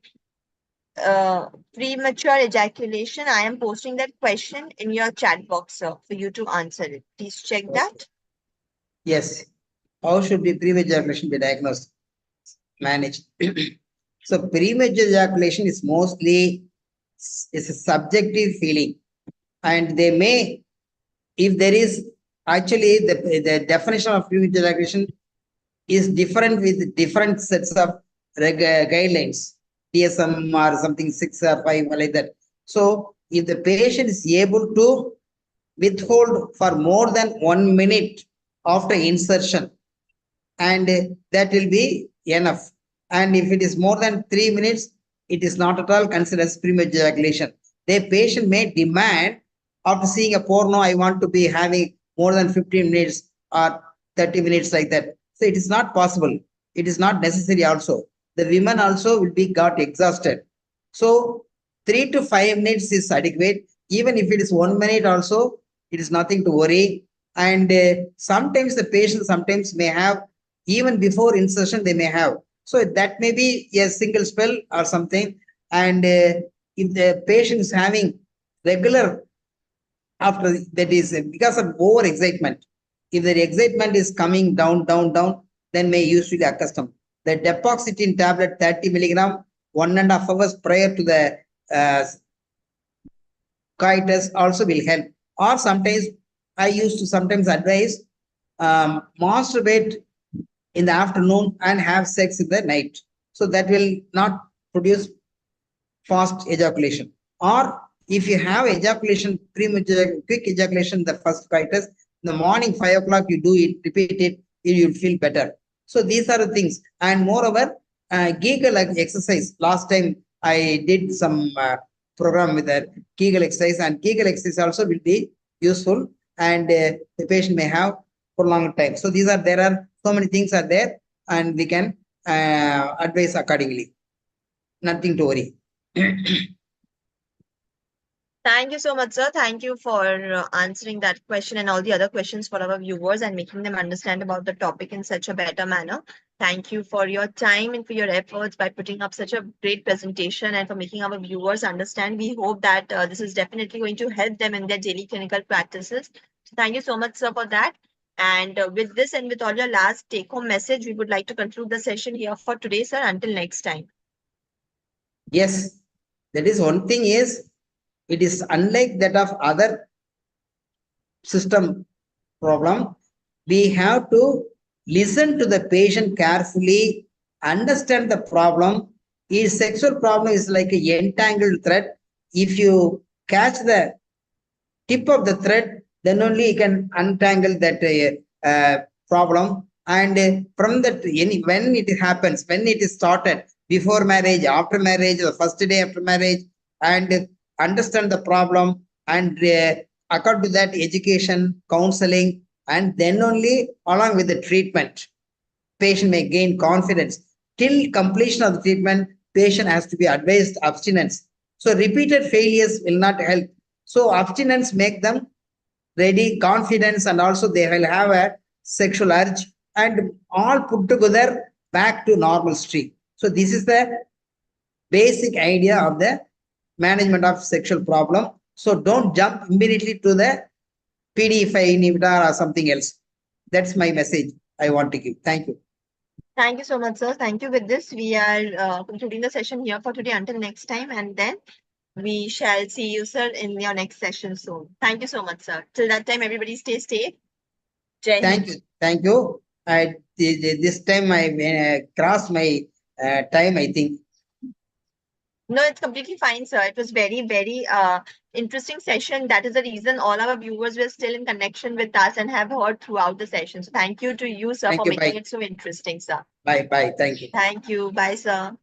premature ejaculation. I am posting that question in your chat box, sir, for you to answer it. Please check that. Yes. How should be premature ejaculation be diagnosed, managed? So premature ejaculation is mostly is a subjective feeling, and they may, if there is actually the definition of premature ejaculation is different with different sets of guidelines, DSM or something 6 or 5 like that. So if the patient is able to withhold for more than 1 minute after insertion, and that will be enough. And if it is more than 3 minutes, it is not at all considered as premature ejaculation. The patient may demand, after seeing a porno, I want to be having more than 15 minutes or 30 minutes like that. So it is not possible. It is not necessary also. The women also will be got exhausted. So 3 to 5 minutes is adequate. Even if it is 1 minute also, it is nothing to worry. And sometimes the patient sometimes may have, even before insertion they may have, so that may be a single spell or something. And if the patient is having regular, after that is because of over excitement, if the excitement is coming down, then may usually accustom the depoxitin tablet 30 milligram 1.5 hours prior to the coitus also will help. Or sometimes I used to sometimes advise masturbate in the afternoon and have sex in the night. So that will not produce fast ejaculation. Or if you have ejaculation, premature, quick ejaculation, the first coitus, in the morning 5 o'clock, you do it, repeat it, you'll feel better. So these are the things. And moreover, Kegel exercise. Last time I did some program with that Kegel exercise, and Kegel exercise also will be useful, and the patient may have for long time. So these are, there are so many things are there, and we can advise accordingly. Nothing to worry. Thank you so much, sir. Thank you for answering that question and all the other questions for our viewers and making them understand about the topic in such a better manner. Thank you for your time and for your efforts by putting up such a great presentation and for making our viewers understand. We hope that this is definitely going to help them in their daily clinical practices. So thank you so much, sir, for that. And with this and with all your last take-home message, we would like to conclude the session here for today, sir. Until next time. Yes, that is one thing is, it is unlike that of other system problem. We have to listen to the patient carefully, understand the problem. His sexual problem is like an entangled thread. If you catch the tip of the thread, then only you can untangle that problem. And from that, when it happens, when it is started, before marriage, after marriage, the first day after marriage, and understand the problem, and according to that, education, counseling, and then only along with the treatment, patient may gain confidence. Till completion of the treatment, patient has to be advised abstinence. So repeated failures will not help. So abstinence make them ready, confidence, and also they will have a sexual urge, and all put together back to normal stream. So this is the basic idea of the management of sexual problem. So don't jump immediately to the PDE5 inhibitor or something else. That's my message I want to give. Thank you. Thank you so much, sir. Thank you. With this, we are concluding the session here for today. Until next time, and then we shall see you, sir, in your next session soon. Thank you so much, sir. Till that time, everybody stay safe. Jai Thank you. Thank you. This time I crossed my time, I think. No, it's completely fine, sir. It was very, very interesting session. That is the reason all our viewers were still in connection with us and have heard throughout the session. So thank you to you, sir, Thank for you. making Bye. it so interesting, sir. Bye. Bye. Thank you. Thank you. Bye, sir.